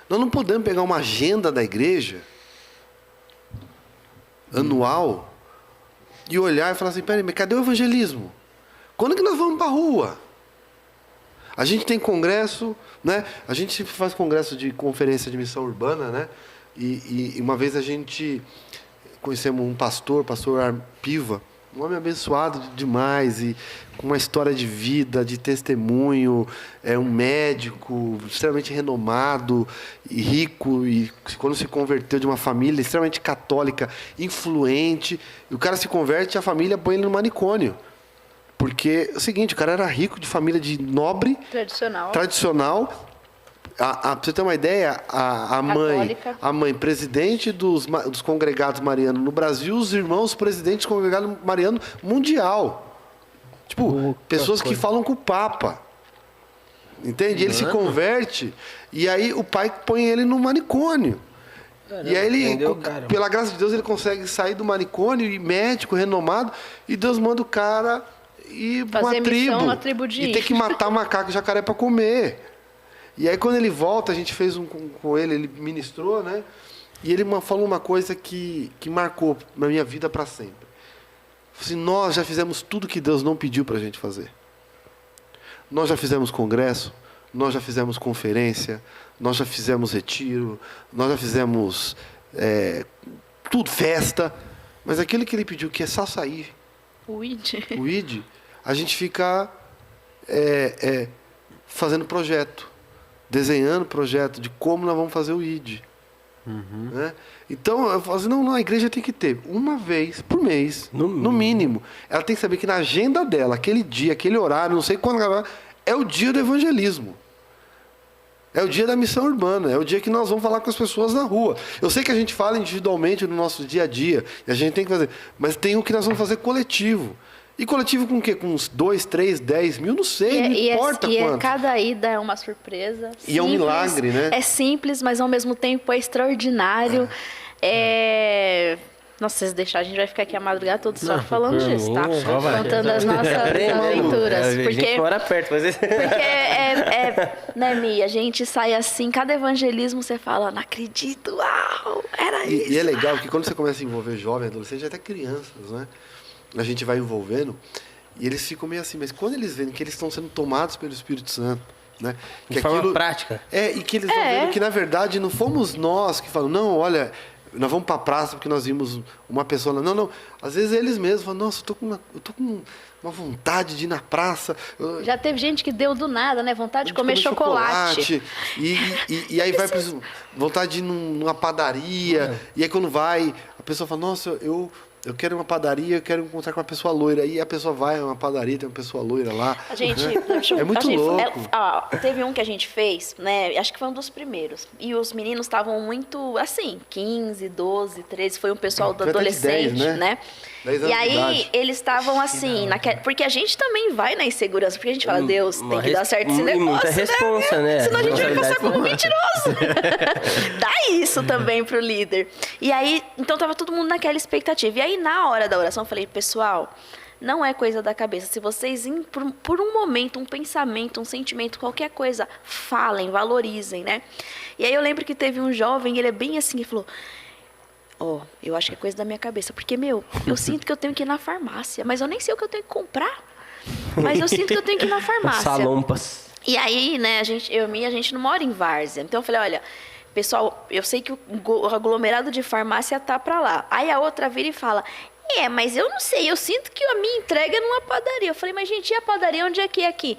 Nós não podemos pegar uma agenda da igreja anual e olhar e falar assim, peraí, mas cadê o evangelismo? Quando que nós vamos para a rua? A gente tem congresso, né? A gente sempre faz congresso de conferência de missão urbana, né? E uma vez a gente conhecemos um pastor Arpiva, um homem abençoado demais e com uma história de vida, de testemunho, um médico extremamente renomado e rico, e quando se converteu de uma família extremamente católica, influente, e o cara se converte e a família põe ele no manicômio. Porque é o seguinte, o cara era rico, de família de nobre, tradicional. Pra você ter uma ideia, a mãe presidente dos congregados marianos no Brasil, os irmãos presidentes do congregado mariano mundial. Tipo, pessoas que falam com o Papa. Entende? Ele se converte e aí o pai põe ele no manicômio. Caramba, e aí ele, pela graça de Deus, ele consegue sair do manicômio, e médico, renomado, e Deus manda o cara ir para uma tribo e ter que matar macaco e jacaré para comer. E aí quando ele volta, a gente fez com ele ministrou, né? E ele falou uma coisa que marcou na minha vida para sempre. Assim, nós já fizemos tudo que Deus não pediu para a gente fazer. Nós já fizemos congresso, nós já fizemos conferência, nós já fizemos retiro, nós já fizemos tudo, festa, mas aquele que ele pediu, que é só sair, o ID, a gente fica fazendo projeto, desenhando projeto de como nós vamos fazer o ID. Né? Então, eu falo assim, não, a igreja tem que ter uma vez por mês, no mínimo. Ela tem que saber que na agenda dela, aquele dia, aquele horário, não sei quando, é o dia do evangelismo. É o dia da missão urbana, é o dia que nós vamos falar com as pessoas na rua. Eu sei que a gente fala individualmente no nosso dia a dia, e a gente tem que fazer, mas tem o que nós vamos fazer coletivo. E coletivo com o quê? Com uns 2, 3, 10 mil? Não sei, não importa quanto. Cada ida é uma surpresa. E é um milagre, né? É simples, mas ao mesmo tempo é extraordinário. Nossa, se vocês deixarem, a gente vai ficar aqui a madrugada toda só falando disso, tá? Contando as nossas aventuras. A gente mora perto, mas... Porque né, Mi? A gente sai assim, cada evangelismo você fala, não acredito, uau, era isso. E é legal que quando você começa a envolver jovem, adolescente, até crianças, né? A gente vai envolvendo e eles ficam meio assim, mas quando eles veem que eles estão sendo tomados pelo Espírito Santo, né? De forma prática. E que eles estão vendo que, na verdade, não fomos nós que falam, não, olha, nós vamos para a praça porque nós vimos uma pessoa lá. Não. Às vezes eles mesmos falam, nossa, eu tô com uma vontade de ir na praça. Já teve gente que deu do nada, né? Vontade de comer chocolate. E aí vai vontade de ir numa padaria. E aí quando vai, a pessoa fala, nossa, eu quero uma padaria, eu quero encontrar com uma pessoa loira. Aí a pessoa vai a uma padaria, tem uma pessoa loira lá. A gente... É muito louco. Teve um que a gente fez, né? Acho que foi um dos primeiros. E os meninos estavam muito, assim, 15, 12, 13. Foi um pessoal do adolescente, 10, né? 10 anos e aí, de idade. eles estavam assim, porque a gente também vai na insegurança. Porque a gente fala, Deus, tem que dar certo esse negócio, muita responsa, né? Senão a gente vai passar como mentiroso. Dá isso também pro líder. E aí, então tava todo mundo naquela expectativa. E aí, na hora da oração, eu falei, pessoal, não é coisa da cabeça. Se vocês, por um momento, um pensamento, um sentimento, qualquer coisa, falem, valorizem, né? E aí eu lembro que teve um jovem, ele é bem assim, ele falou, eu acho que é coisa da minha cabeça. Porque, eu sinto que eu tenho que ir na farmácia, mas eu nem sei o que eu tenho que comprar. Mas eu sinto que eu tenho que ir na farmácia. Salompas. E aí, né, a gente não mora em várzea. Então eu falei, olha, pessoal, eu sei que o aglomerado de farmácia tá pra lá. Aí a outra vira e fala, mas eu não sei, eu sinto que a minha entrega é numa padaria. Eu falei, mas gente, e a padaria onde é que é aqui?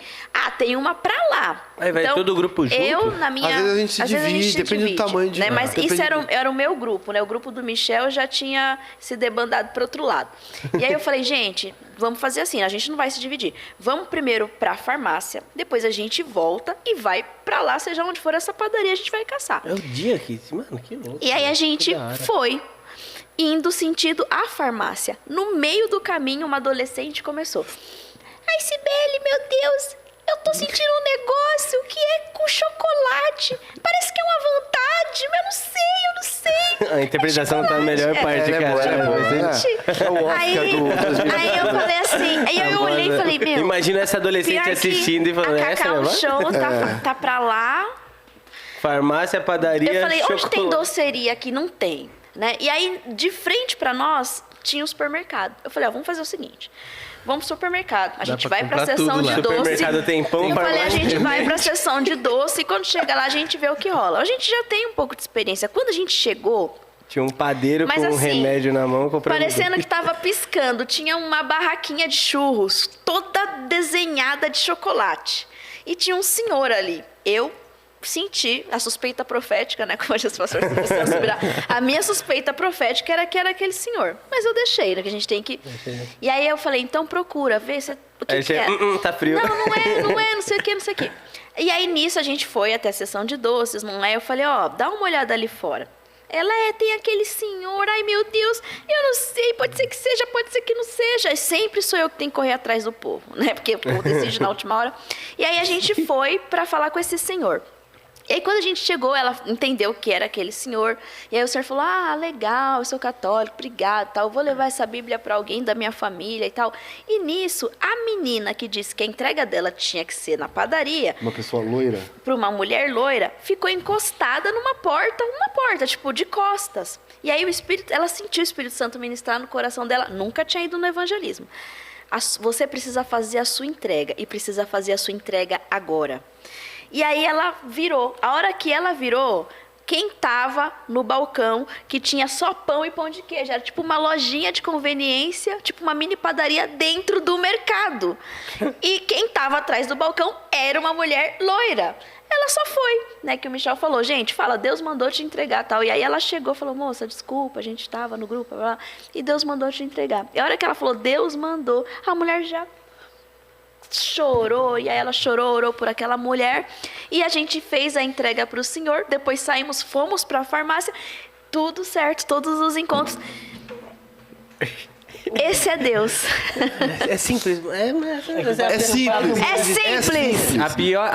Tem uma pra lá. Aí vai todo o grupo junto? Às vezes a gente se divide, depende do tamanho de... Né? Mas isso era o meu grupo, né? O grupo do Michel já tinha se debandado para outro lado. E aí eu falei, gente, vamos fazer assim, a gente não vai se dividir. Vamos primeiro pra farmácia, depois a gente volta e vai pra lá, seja onde for essa padaria, a gente vai caçar. É o dia que... Mano, que louco. E aí a gente foi indo sentido a farmácia. No meio do caminho, uma adolescente começou. Ai, Cibele, meu Deus, eu tô sentindo um negócio que é com chocolate. Parece que é uma vontade, mas eu não sei. A interpretação tá na melhor parte, cara. Aí eu falei assim, aí eu olhei e falei, imagina essa adolescente assistindo e falando, a Cacau Show tá pra lá. Farmácia, padaria, eu falei, chocolate. Onde tem doceria aqui? Não tem. Né? E aí, de frente pra nós, tinha o supermercado. Eu falei, vamos fazer o seguinte. Vamos pro supermercado. A gente vai pra seção de doce. Supermercado tem pão, eu falei, a gente vai pra seção de doce e quando chega lá, a gente vê o que rola. A gente já tem um pouco de experiência. Quando a gente chegou... Tinha um padeiro com um remédio na mão. Parecendo que tava piscando. Tinha uma barraquinha de churros, toda desenhada de chocolate. E tinha um senhor ali. Eu senti a suspeita profética, né? Como as pastores começaram a subir. A minha suspeita profética era que era aquele senhor. Mas eu deixei, né? Que a gente tem que... E aí eu falei, então procura, vê se... o que é. Tá frio. Não sei o que, não sei o que. E aí nisso a gente foi até a seção de doces, não é? Eu falei, dá uma olhada ali fora. Ela tem aquele senhor, ai meu Deus, eu não sei, pode ser que seja, pode ser que não seja. E sempre sou eu que tenho que correr atrás do povo, né? Porque o povo decide na última hora. E aí a gente foi para falar com esse senhor. E aí, quando a gente chegou, ela entendeu que era aquele senhor. E aí o senhor falou, legal, eu sou católico, obrigado, tal. Eu vou levar essa Bíblia para alguém da minha família e tal. E nisso, a menina que disse que a entrega dela tinha que ser na padaria... Uma pessoa loira? Para uma mulher loira, ficou encostada numa porta, tipo, de costas. E aí ela sentiu o Espírito Santo ministrar no coração dela. Nunca tinha ido no evangelismo. Você precisa fazer a sua entrega. E precisa fazer a sua entrega agora. E aí ela virou. A hora que ela virou, quem estava no balcão, que tinha só pão e pão de queijo, era tipo uma lojinha de conveniência, tipo uma mini padaria dentro do mercado. E quem estava atrás do balcão era uma mulher loira. Ela só foi, né, que o Michel falou, gente, fala, Deus mandou te entregar, tal. E aí ela chegou e falou, moça, desculpa, a gente estava no grupo, blá, blá, e Deus mandou te entregar. E a hora que ela falou, Deus mandou, a mulher já... chorou, e aí ela chorou, orou por aquela mulher, e a gente fez a entrega para o senhor, depois saímos, fomos para a farmácia, tudo certo, todos os encontros. Esse é Deus. É simples. É simples. É simples. A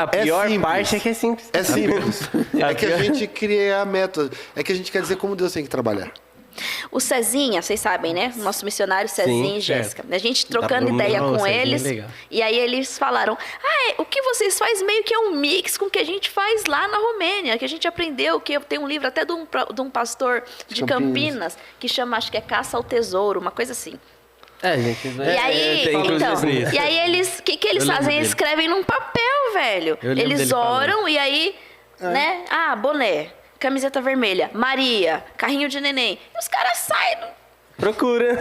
pior simples. parte é que é simples. É simples. É que a gente cria a meta. É que a gente quer dizer como Deus tem que trabalhar. O Cezinha, vocês sabem, né? Nosso missionário Cezinha e Jéssica. A gente trocando Tá bom, ideia não, com Cezinha é eles. legal. E aí eles falaram: o que vocês fazem meio que é um mix com o que a gente faz lá na Romênia, que a gente aprendeu, que tem um livro até de um pastor de Campinas, que chama, acho que é Caça ao Tesouro, uma coisa assim. Gente. E aí, e aí eles, o que eles Eu lembro fazem? Eles dele. escrevem num papel, velho. Eu lembro Eles dele falando. oram e aí, né? Boné, camiseta vermelha, Maria, carrinho de neném. E os caras saem. Procura.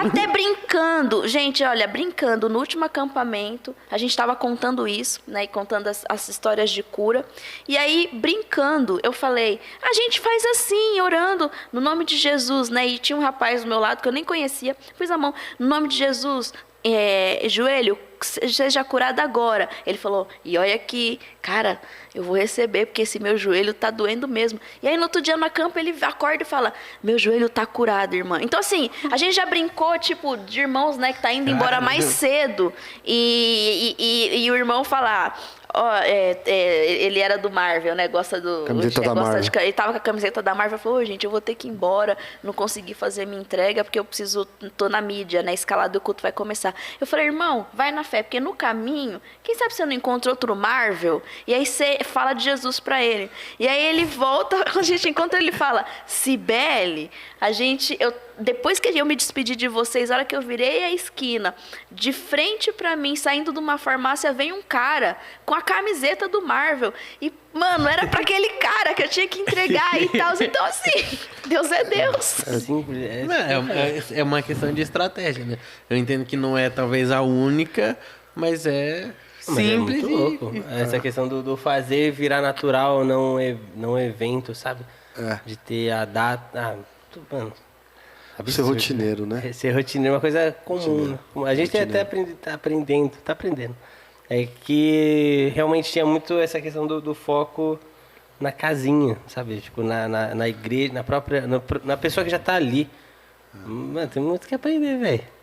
Até brincando. Gente, olha, brincando. No último acampamento, a gente estava contando isso, né? E contando as histórias de cura. E aí, brincando, eu falei, a gente faz assim, orando, no nome de Jesus, né? E tinha um rapaz do meu lado que eu nem conhecia. Pus a mão, no nome de Jesus, joelho, seja curado agora. Ele falou, e olha aqui, cara, eu vou receber, porque esse meu joelho tá doendo mesmo. E aí, no outro dia, no campo, ele acorda e fala, meu joelho tá curado, irmã. Então, assim, a gente já brincou, tipo, de irmãos, né, que tá indo embora mais cedo. E o irmão falar... ele era do Marvel, né? Gosta do. Camiseta da gosta Marvel. Ele tava com a camiseta da Marvel e falou: gente, eu vou ter que ir embora, não consegui fazer minha entrega porque eu preciso. Tô na mídia, né? Escalado, o culto vai começar. Eu falei: irmão, vai na fé, porque no caminho, quem sabe você não encontra outro Marvel? E aí você fala de Jesus pra ele. E aí ele volta, a gente encontra ele fala: Cibele, depois que eu me despedi de vocês, a hora que eu virei a esquina, de frente pra mim, saindo de uma farmácia, vem um cara com a camiseta do Marvel. E, mano, era pra aquele cara que eu tinha que entregar e tal. Então, assim, Deus é Deus. É uma questão de estratégia, né? Eu entendo que não é talvez a única, mas é simples. Mas é muito louco. Essa questão do fazer virar natural, não evento, sabe? De ter a data. Mano. Ser rotineiro, né? Ser rotineiro é uma coisa comum. Né? A gente até tá aprendendo. É que realmente tinha muito essa questão do foco na casinha, sabe? Tipo, na igreja, na pessoa que já tá ali. Mano, tem muito que aprender, velho.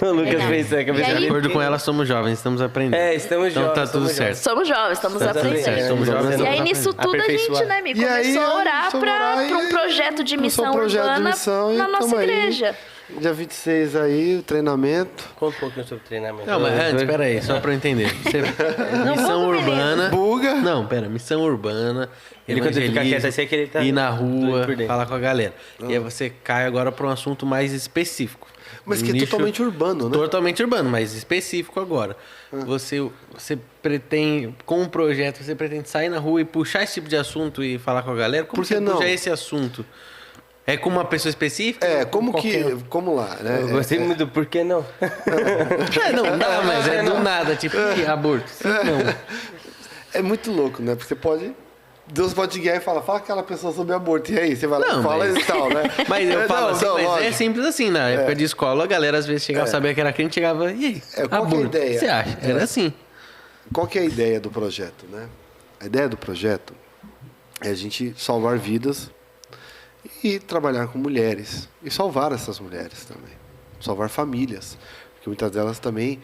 O Lucas fez a cabeça. De acordo com ela, somos jovens, estamos aprendendo. Estamos então jovens. tá tudo certo. Somos jovens, estamos aprendendo. Somos jovens, E aí, nisso tudo, a gente, né, me começou a orar para um projeto de missão urbana na nossa igreja. Dia 26 aí, o treinamento. Conta um pouquinho sobre o treinamento. Não, mas antes, peraí, só pra eu entender. Missão urbana. Buga. Não, pera, missão urbana. Ele, quando ele fica quieto assim, é que ele tá ir na rua, por dentro. falar com a galera. E aí você cai agora pra um assunto mais específico. Mas que é Nicho totalmente urbano, né? Totalmente urbano, mas específico agora. Você pretende, com um projeto, você pretende sair na rua e puxar esse tipo de assunto e falar com a galera? Como Por que você não? puxa esse assunto? É com uma pessoa específica? Como qualquer um? como lá, né? Eu gostei muito do porquê não. Não dá, mas é do nada, tipo, aborto. Sim, não. É muito louco, né? Porque Deus pode te guiar e fala aquela pessoa sobre aborto. E aí, você vai lá Não, e fala mas- e tal, né? Mas eu falo assim, mas é lógico. simples assim, na época de escola, a galera às vezes chegava, sabia que era crente, chegava, e aí, Qual que é a aborto, ideia? o que você acha? Era assim. Qual que é a ideia do projeto, né? A ideia do projeto é a gente salvar vidas e trabalhar com mulheres. E salvar essas mulheres também. Salvar famílias. Porque muitas delas também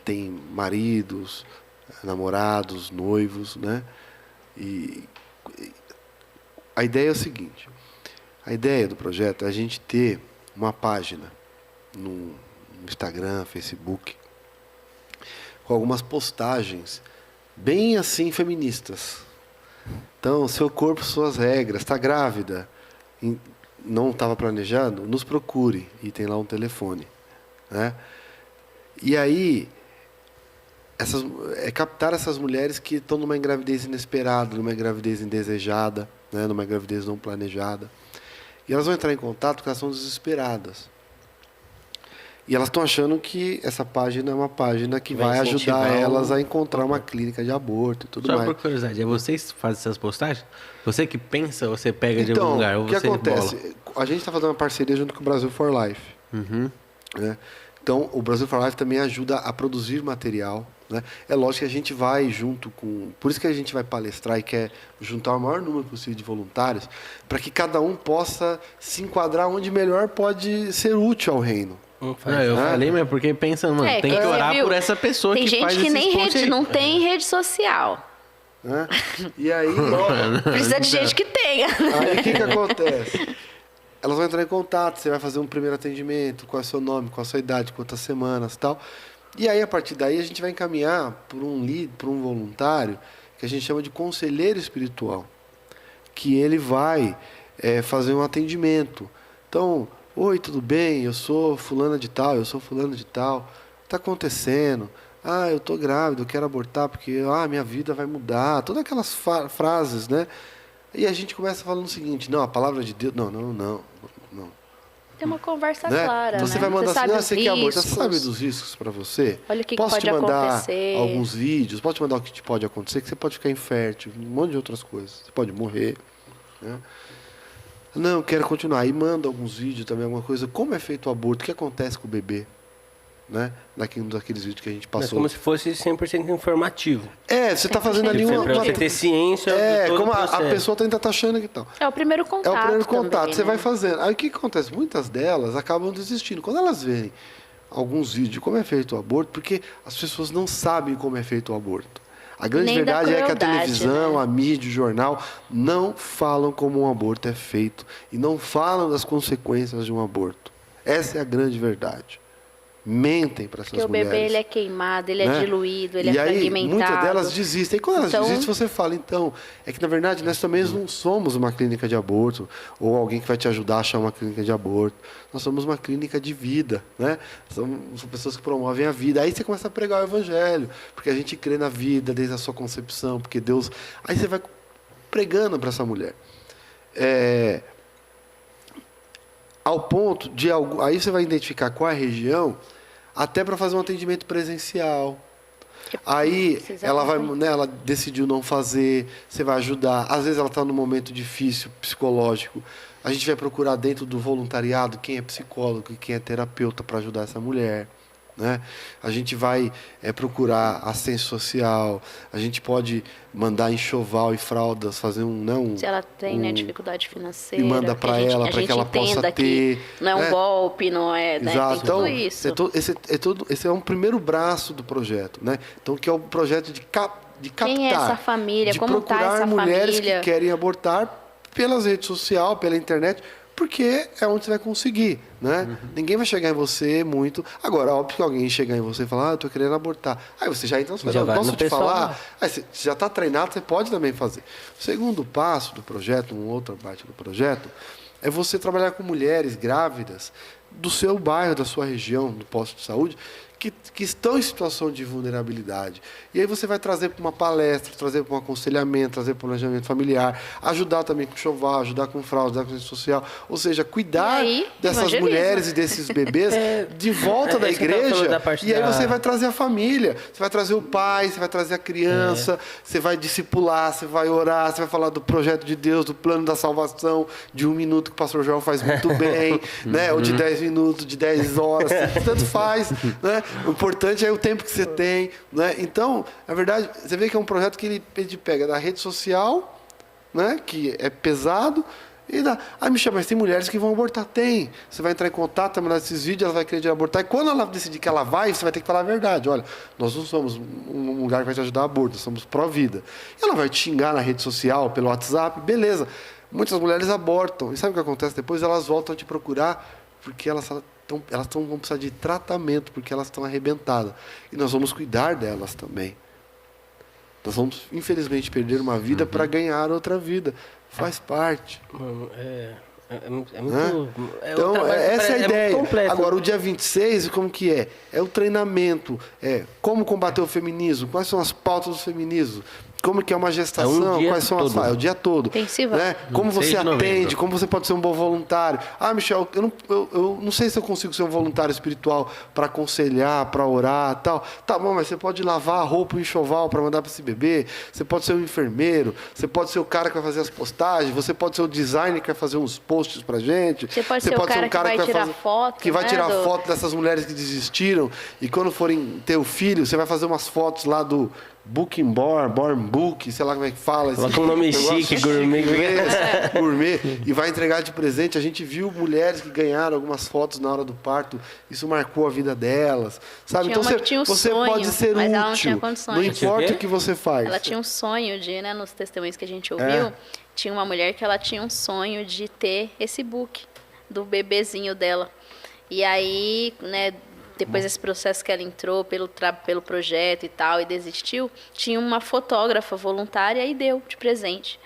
têm maridos, namorados, noivos, né? E a ideia é o seguinte. A ideia do projeto é a gente ter uma página no Instagram, Facebook, com algumas postagens bem assim feministas. Então, seu corpo, suas regras, está grávida, não estava planejado, nos procure e tem lá um telefone, né? E aí captar essas mulheres que estão numa gravidez inesperada, numa gravidez indesejada, né? Numa gravidez não planejada. E elas vão entrar em contato porque elas são desesperadas. E elas estão achando que essa página é uma página que vai ajudar elas a encontrar uma clínica de aborto e tudo Só mais. por curiosidade, é vocês que fazem essas postagens? Você que pensa ou você pega de Então, algum lugar? Ou o que você acontece? bola? A gente está fazendo uma parceria junto com o Brasil for Life. Uhum. né? Então, o Brasil for Life também ajuda a produzir material, né? É lógico que a gente vai junto com... Por isso que a gente vai palestrar e quer juntar o maior número possível de voluntários, para que cada um possa se enquadrar onde melhor pode ser útil ao reino. Eu falei, mas porque pensando, mano, tem que orar por essa pessoa tem que faz gente que esses nem posts aí. não tem rede social. Né? E aí... Precisa de gente que tenha. Aí o que acontece? Elas vão entrar em contato, você vai fazer um primeiro atendimento, qual é o seu nome, qual é a sua idade, quantas semanas e tal. E aí, a partir daí, a gente vai encaminhar por um voluntário que a gente chama de conselheiro espiritual, que ele vai fazer um atendimento. Então, oi, tudo bem? Eu sou fulana de tal, eu sou fulano de tal. O que está acontecendo? Ah, eu estou grávida, eu quero abortar porque minha vida vai mudar. Todas aquelas frases, né? E a gente começa falando o seguinte, não, a palavra de Deus... Não. Tem uma conversa Né? clara, Você né? vai mandar sabe assim, os você quer abortar, riscos. você sabe dos riscos para você? Olha o que Posso pode te mandar acontecer. alguns vídeos, posso te mandar o que pode acontecer, que você pode ficar infértil, um monte de outras coisas. Você pode morrer. Né? Não, eu quero continuar. Aí manda alguns vídeos também, alguma coisa. Como é feito o aborto? O que acontece com o bebê? Né? Daqueles vídeos que a gente Mas passou. como se fosse 100% informativo. Você está fazendo ali Pra uma... você ter ciência de todo como o a processo. pessoa ainda está achando que tal. É o primeiro É contato. o primeiro contato, também, você né? vai fazendo. Aí o que acontece? Muitas delas acabam desistindo. Quando elas veem alguns vídeos de como é feito o aborto, porque as pessoas não sabem como é feito o aborto. A grande Nem da verdade é que a crueldade, televisão, né? a mídia, o jornal não falam como um aborto é feito e não falam das consequências de um aborto. Essa é a grande verdade. Mentem para essas Porque o mulheres. bebê ele é queimado, ele Né? é diluído, ele e é aí, fragmentado. muitas delas desistem. E quando elas Então- desistem, você fala, então, é que na verdade nós também não somos uma clínica de aborto ou alguém que vai te ajudar a achar uma clínica de aborto. Nós somos uma clínica de vida, né? São pessoas que promovem a vida. Aí você começa a pregar o evangelho, porque a gente crê na vida desde a sua concepção, porque Deus... Aí você vai pregando para essa mulher. Ao ponto de... Aí você vai identificar qual é a região, até para fazer um atendimento presencial. Aí ela vai, né, ela decidiu não fazer, você vai ajudar. Às vezes ela está num momento difícil, psicológico. A gente vai procurar dentro do voluntariado quem é psicólogo e quem é terapeuta para ajudar essa mulher. Né? A gente vai procurar assistência social, a gente pode mandar enxoval e fraldas, fazer Se ela tem dificuldade financeira, e manda para ela, para que ela possa ter. Não é um golpe, não é, né? Exato. Tem tudo Então, isso. esse é um primeiro braço do projeto, né? Então, que é o projeto de captar, Quem é essa família? de Como tá procurar essa mulheres família? que querem abortar pelas redes sociais, pela internet, porque é onde você vai conseguir, né? Ninguém vai chegar em você muito. Agora, óbvio que alguém chegar em você e falar, eu tô querendo abortar. Aí você já então, Já vai posso no te pessoal falar? lá. Aí você já está treinado, você pode também fazer. O segundo passo do projeto, uma outra parte do projeto, é você trabalhar com mulheres grávidas do seu bairro, da sua região, do posto de saúde, que estão em situação de vulnerabilidade. E aí você vai trazer para uma palestra, trazer para um aconselhamento, trazer para um planejamento familiar, ajudar também com enxoval, ajudar com fralda, ajudar com assistência social. Ou seja, cuidar E aí, dessas evangelismo. mulheres e desses bebês de volta da isso que eu tava falando igreja. da parte E aí da- você vai trazer a família, você vai trazer o pai, você vai trazer a criança, você vai discipular, você vai orar, você vai falar do projeto de Deus, do plano da salvação, de 1 minuto que o pastor João faz muito bem, né? Ou de 10 minutos, de 10 horas, tanto faz, né? O importante é o tempo que você tem, né? Então, na verdade, você vê que é um projeto que ele pega da rede social, né? Que é pesado, e dá. Me chama, mas tem mulheres que vão abortar. Tem. Você vai entrar em contato, vai mandar esses vídeos, ela vai querer abortar. E quando ela decidir que ela vai, você vai ter que falar a verdade. Olha, nós não somos um lugar que vai te ajudar a aborto, nós somos pró-vida. E ela vai te xingar na rede social, pelo WhatsApp, beleza. Muitas mulheres abortam. E sabe o que acontece? Depois elas voltam a te procurar porque elas vão precisar de tratamento, porque elas estão arrebentadas. E nós vamos cuidar delas também. Nós vamos, infelizmente, perder uma vida para ganhar outra vida. Faz parte. Mano, é muito... Então, essa é a ideia. muito completo. Agora, o dia 26, como que é? É o treinamento. Como combater o feminismo. Quais são as pautas do feminismo? como que é uma gestação, dia quais são as todo. fases, é o dia todo. Intensiva. Né? Como 6 você de novembro. atende, como você pode ser um bom voluntário. Ah, Michel, eu não sei se eu consigo ser um voluntário espiritual para aconselhar, para orar, tal. Tá bom, mas você pode lavar a roupa e enxoval para mandar para esse bebê. Você pode ser um enfermeiro. Você pode ser o cara que vai fazer as postagens. Você pode ser o designer que vai fazer uns posts pra gente. Você pode ser o cara que vai tirar foto, que vai né, tirar do- foto dessas mulheres que desistiram. E quando forem ter o filho, você vai fazer umas fotos lá do Booking Born Book, sei lá como é que fala. Coloca um nome negócio chique, gourmet. gourmet, e vai entregar de presente. A gente viu mulheres que ganharam algumas fotos na hora do parto. Isso marcou a vida delas. Sabe? Tinha uma Então que tinha um você sonho, pode ser mas útil. ela não tinha condições. Não Tinha o importa quê? o que você faz. Ela tinha um sonho de, né, nos testemunhos que a gente ouviu, tinha uma mulher que ela tinha um sonho de ter esse book do bebezinho dela. E aí, né, depois desse processo que ela entrou pelo projeto e tal e desistiu, tinha uma fotógrafa voluntária e deu de presente.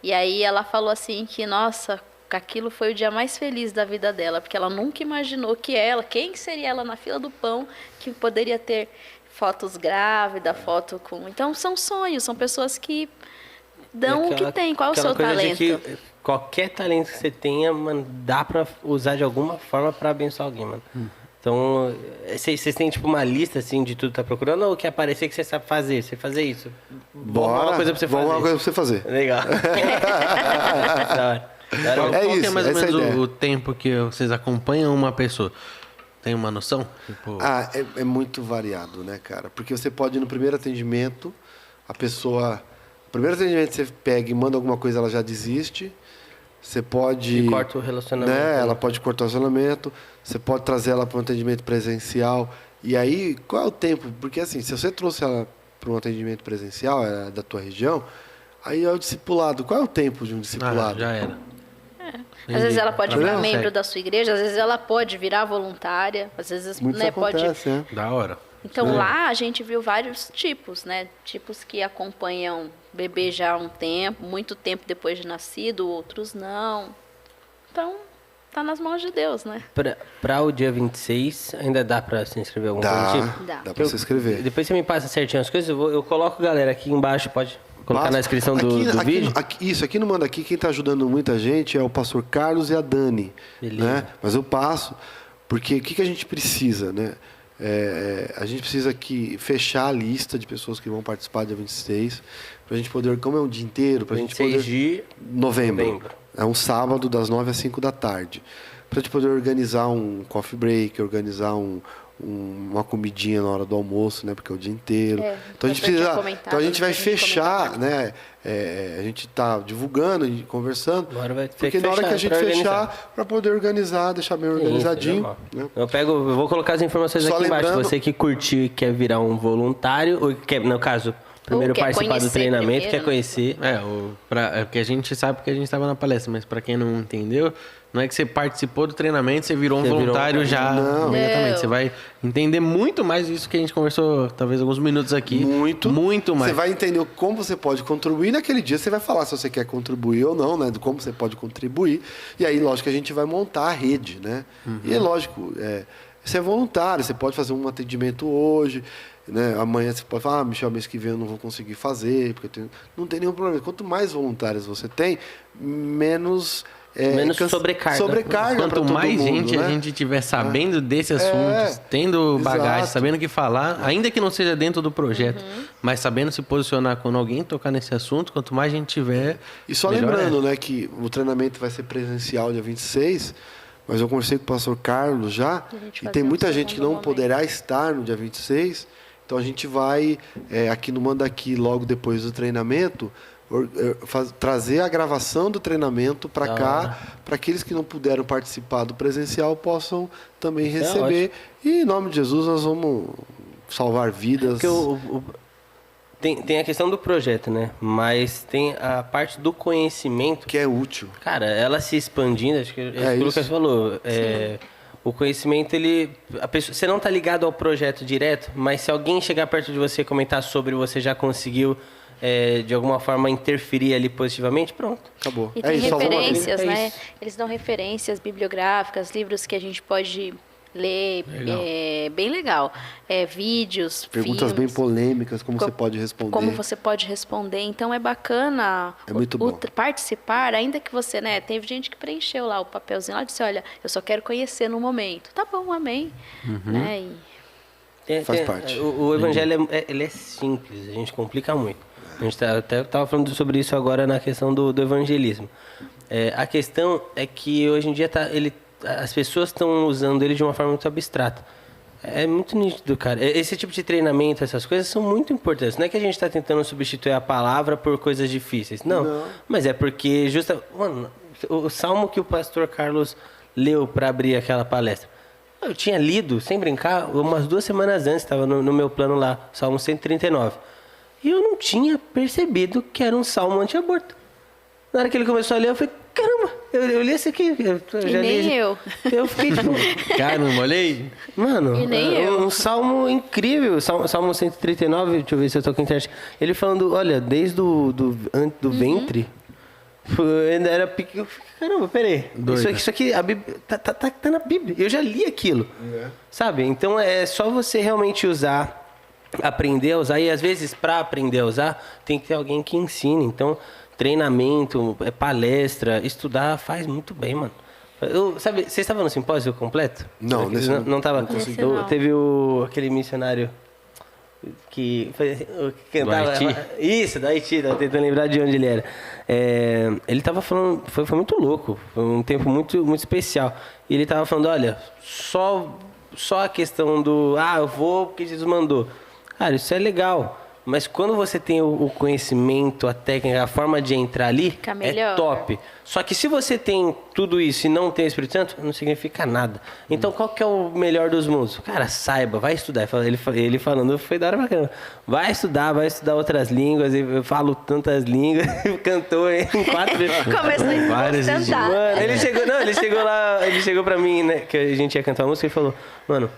E aí ela falou assim que, nossa, aquilo foi o dia mais feliz da vida dela, porque ela nunca imaginou que ela, quem seria ela na fila do pão, que poderia ter fotos grávidas, foto com... Então são sonhos, são pessoas que dão o que tem. Qual é o aquela seu coisa de talento? que qualquer talento que você tenha, mano, dá pra usar de alguma forma pra abençoar alguém, mano. Então, vocês têm tipo uma lista assim de tudo que tá procurando ou quer aparecer que você sabe fazer? Você fazer isso? Bora. Uma coisa pra você fazer. Vamos uma coisa pra você fazer. Legal. Da hora. Da hora. Qual que é isso, mais ou essa é a menos ideia. o tempo que vocês acompanham uma pessoa? Tem uma noção? Tipo, Ah, é muito variado, né, cara? Porque você pode ir no primeiro atendimento, a pessoa... O primeiro atendimento você pega e manda alguma coisa, ela já desiste. Você pode... E corta o relacionamento. Né? Ela pode cortar o relacionamento. Você pode trazer ela para um atendimento presencial. E aí, qual é o tempo? Porque assim, se você trouxe ela para um atendimento presencial, é da tua região, aí é o discipulado. Qual é o tempo de um discipulado? já era. Às vezes ela pode Entendeu? virar membro da sua igreja, às vezes ela pode virar voluntária, às vezes, Muito né, pode... acontece, né? Da hora. Então lá a gente viu vários tipos, né? Tipos que acompanham bebê já há um tempo, muito tempo depois de nascido, outros não. Então, tá nas mãos de Deus, né? Pra o dia 26, ainda dá pra se inscrever algum coisa do tipo? Dá. Dá para você escrever. Depois você me passa certinho as coisas, eu coloco, galera, aqui embaixo, pode colocar Passa. na descrição do vídeo. Aqui no Manda Aqui, quem está ajudando muita gente é o pastor Carlos e a Dani. Beleza. Né? Mas eu passo, porque o que a gente precisa, né? A gente precisa aqui fechar a lista de pessoas que vão participar dia 26, para a gente poder, como é um dia inteiro, para a gente 26 poder... de Novembro. É um sábado das 9 às 5 da tarde. Para a gente poder organizar um coffee break, organizar uma comidinha na hora do almoço, né? Porque é o dia inteiro. Então a gente então a gente vai fechar, né? A gente está divulgando e conversando. Agora vai ter porque que na hora que a fechar gente pra fechar, para poder organizar, deixar bem organizadinho. Né? Eu vou colocar as informações Só aqui embaixo. lembrando- Você que curtiu e quer virar um voluntário, ou quer, no caso, primeiro quer participar do conhecer treinamento, primeiro, quer né? conhecer. É porque a gente sabe que a gente estava na palestra, mas para quem não entendeu, não é que você participou do treinamento, você virou um Você virou voluntário um- já imediatamente. Não. Você vai entender muito mais isso que a gente conversou, talvez alguns minutos aqui. Muito mais. Você vai entender como você pode contribuir. Naquele dia você vai falar se você quer contribuir ou não, né? De como você pode contribuir. E aí, lógico, a gente vai montar a rede, né? E é lógico, você é voluntário, você pode fazer um atendimento hoje, né? Amanhã você pode falar, Michel, mês que vem eu não vou conseguir fazer, porque não tem nenhum problema. Quanto mais voluntários você tem, menos sobrecarga para Quanto todo mais mundo, gente né? a gente tiver sabendo desse assunto, tendo bagagem, exato. sabendo o que falar, ainda que não seja dentro do projeto, mas sabendo se posicionar quando alguém tocar nesse assunto, quanto mais gente tiver. E só melhor lembrando, né, que o treinamento vai ser presencial dia 26, mas eu conversei com o pastor Carlos já, e fazer tem um muita gente que não segundo poderá estar no dia 26, então a gente vai, aqui no Manda Aqui, logo depois do treinamento, trazer a gravação do treinamento para cá, para aqueles que não puderam participar do presencial possam também receber. E em nome de Jesus nós vamos salvar vidas. Porque tem a questão do projeto, né? Mas tem a parte do conhecimento. Que é útil. Cara, ela se expandindo, acho que é isso que o Lucas falou. O conhecimento, você não tá ligado ao projeto direto, mas se alguém chegar perto de você e comentar sobre, você já conseguiu de alguma forma interferir ali positivamente, pronto. Acabou. E tem isso, salvou uma vida. referências, É né? isso. Eles dão referências bibliográficas, livros que a gente pode Ler, Legal. é bem legal. Vídeos, Perguntas filmes, bem polêmicas, como você pode responder. como você pode responder. Então é bacana É muito bom. participar, ainda que você, né? Teve gente que preencheu lá o papelzinho lá e disse, olha, eu só quero conhecer no momento. Tá bom, amém. Né? Faz parte. O evangelho ele é simples, a gente complica muito. A gente até tava falando sobre isso agora na questão do evangelismo. A questão é que hoje em dia as pessoas estão usando ele de uma forma muito abstrata. É muito nítido, cara. Esse tipo de treinamento, essas coisas são muito importantes. Não é que a gente está tentando substituir a palavra por coisas difíceis. Não. Mas é porque mano, o salmo que o pastor Carlos leu para abrir aquela palestra. Eu tinha lido, sem brincar, umas 2 semanas antes, estava no meu plano lá, Salmo 139. E eu não tinha percebido que era um salmo anti-aborto. Na hora que ele começou a ler, eu falei, caramba, eu li esse aqui. Eu. Eu fiquei tipo, Caramba, olhei. mano, E nem eu. um salmo incrível. Salmo 139, deixa eu ver se eu tô com a internet. Ele falando, olha, desde do ventre, era pequeno. Caramba, peraí. Isso aqui a Bíblia, tá na Bíblia. Eu já li aquilo. Sabe? Então é só você realmente usar, aprender a usar. E às vezes, para aprender a usar, tem que ter alguém que ensine. Então, treinamento, palestra, estudar faz muito bem, mano. Sabe, você estava no simpósio completo? Não, nesse não tava. Nesse não. Teve aquele missionário que cantava. Do Haiti? Isso, da Haiti, tava tentando lembrar de onde ele era. Ele tava falando, foi muito louco, foi um tempo muito, muito especial. E ele tava falando, olha, só a questão do, eu vou porque Jesus mandou. Cara, isso é legal. Mas quando você tem o conhecimento, a técnica, a forma de entrar ali, Fica melhor. é top. Só que se você tem tudo isso e não tem o Espírito Santo, não significa nada. Então, qual que é o melhor dos mundos? Cara, saiba, vai estudar. Ele falando, foi da hora pra caramba. Vai estudar outras línguas. Eu falo tantas línguas. Cantou em 4 vezes. Começou a cantar. Mano, ele chegou pra mim, né, que a gente ia cantar uma música e falou, mano,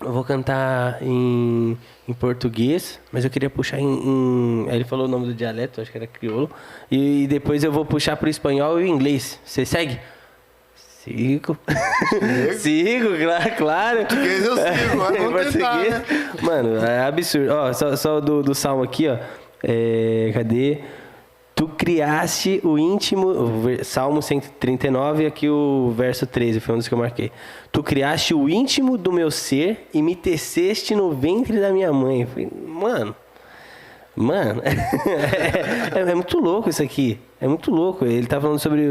eu vou cantar em português, mas eu queria puxar em... Aí ele falou o nome do dialeto, acho que era crioulo. E depois eu vou puxar pro espanhol e o inglês. Você segue? Sigo. Sigo, claro. Português eu sigo, mas vamos tentar, né? Mano, é absurdo. Ó, só do salmo aqui, ó. Cadê? Tu criaste o íntimo... Salmo 139, aqui o verso 13, foi um dos que eu marquei. Tu criaste o íntimo do meu ser e me teceste no ventre da minha mãe. Eu falei, mano, é muito louco isso aqui. É muito louco. Ele tá falando sobre...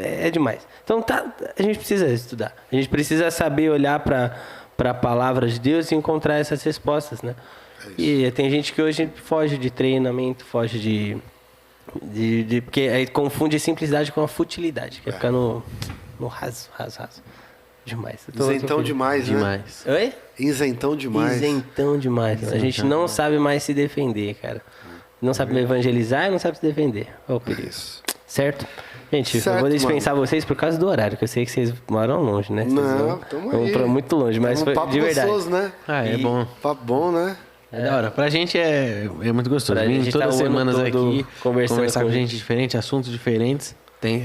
É demais. Então, a gente precisa estudar. A gente precisa saber olhar para a palavra de Deus e encontrar essas respostas, né? E tem gente que hoje foge de treinamento, foge de porque aí confunde simplicidade com a futilidade, que é ficar no raso. Demais. Isentão demais, né? Demais. Oi? Isentão demais. Isentão demais. A gente não sabe mais se defender, cara. Não sabe evangelizar e não sabe se defender. Olha o perigo. Isso. Certo? Gente, Certo, eu vou dispensar vocês por causa do horário, que eu sei que vocês moram longe, né? Vocês Não, tamo aí. vão muito longe, mas foi papo de verdade. gostoso, né? É bom. Papo bom, né? É da hora. Pra gente é muito gostoso. Pra Vim gente todas tá as o ano semanas todo aqui conversar com com gente diferente, assuntos diferentes.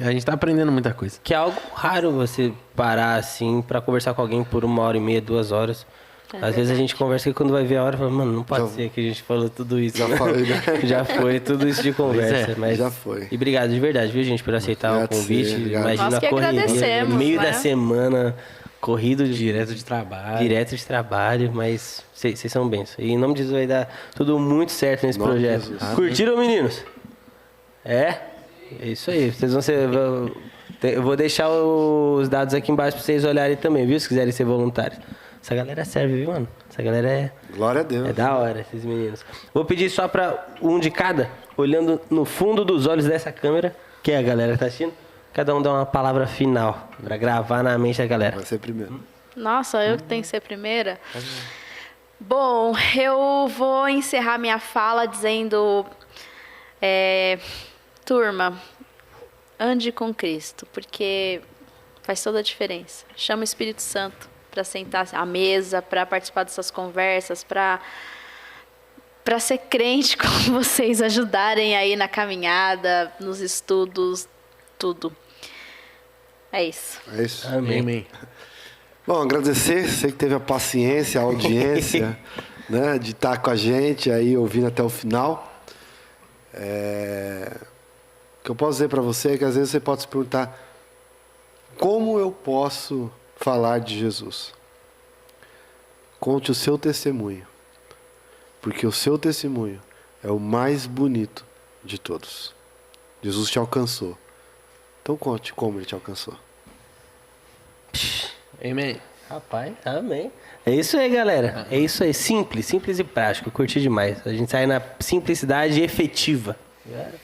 A gente tá aprendendo muita coisa. Que é algo raro você parar assim pra conversar com alguém por 1h30, 2 horas. Às vezes a gente conversa e quando vai ver a hora, fala, mano, não pode ser que a gente falou tudo isso. Já né? falei, né? Já foi tudo isso de conversa. Mas... já foi. E obrigado de verdade, viu, gente, por aceitar o Obrigado, convite. sim, obrigado. Imagina Nós que a correria. agradecemos, No meio né? da semana, corrido Direto de trabalho. direto de trabalho, mas vocês são bens. E em nome de Jesus vai dar tudo muito certo nesse Nome de projeto. Jesus. Curtiram, meninos? É isso aí. Vocês vão ser... Eu vou deixar os dados aqui embaixo pra vocês olharem também, viu? Se quiserem ser voluntários. Essa galera serve, viu, mano? Essa galera Glória a Deus. é da hora, esses meninos. Vou pedir só pra um de cada, olhando no fundo dos olhos dessa câmera, que é a galera que tá assistindo, cada um dá uma palavra final pra gravar na mente da galera. Vai ser primeiro. Nossa, eu que tenho que ser primeira? Bom, eu vou encerrar minha fala dizendo... turma, ande com Cristo, porque faz toda a diferença. Chama o Espírito Santo para sentar à mesa, para participar dessas conversas, para ser crente com vocês, ajudarem aí na caminhada, nos estudos, tudo. É isso. É isso. Amém. Amém. Bom, agradecer, você que teve a paciência, a audiência, né, de estar com a gente aí, ouvindo até o final. O que eu posso dizer para você é que às vezes você pode se perguntar: como eu posso falar de Jesus? Conte o seu testemunho, porque o seu testemunho é o mais bonito de todos. Jesus te alcançou. Então conte como ele te alcançou. Amém. Rapaz, amém. É isso aí, galera. É isso aí. Simples e prático. Curti demais. A gente sai na simplicidade efetiva.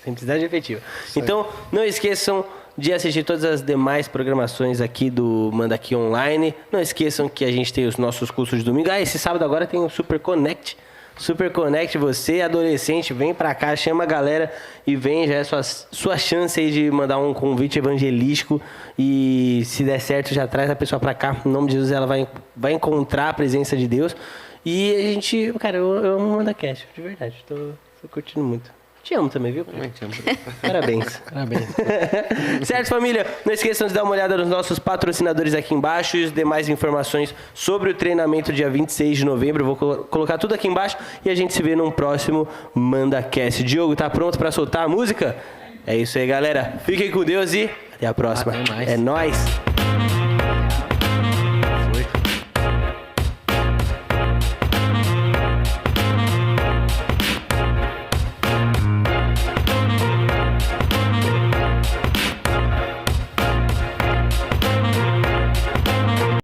Simplicidade efetiva. Então, não esqueçam de assistir todas as demais programações aqui do Manda Aqui Online. Não esqueçam que a gente tem os nossos cursos de domingo. Esse sábado agora tem o Super Connect. Super Connect, você, adolescente, vem pra cá, chama a galera e vem, já é sua chance aí de mandar um convite evangelístico e se der certo, já traz a pessoa pra cá. Em nome de Jesus, ela vai encontrar a presença de Deus. E a gente, cara, eu amo o MandaCast, de verdade, tô curtindo muito. Te amo também, viu? Te amo. Parabéns. Parabéns. Certo, família? Não esqueçam de dar uma olhada nos nossos patrocinadores aqui embaixo e as demais informações sobre o treinamento dia 26 de novembro. Eu vou colocar tudo aqui embaixo e a gente se vê num próximo MandaCast. Diogo, tá pronto pra soltar a música? É isso aí, galera. Fiquem com Deus e até a próxima. Até mais. É nóis.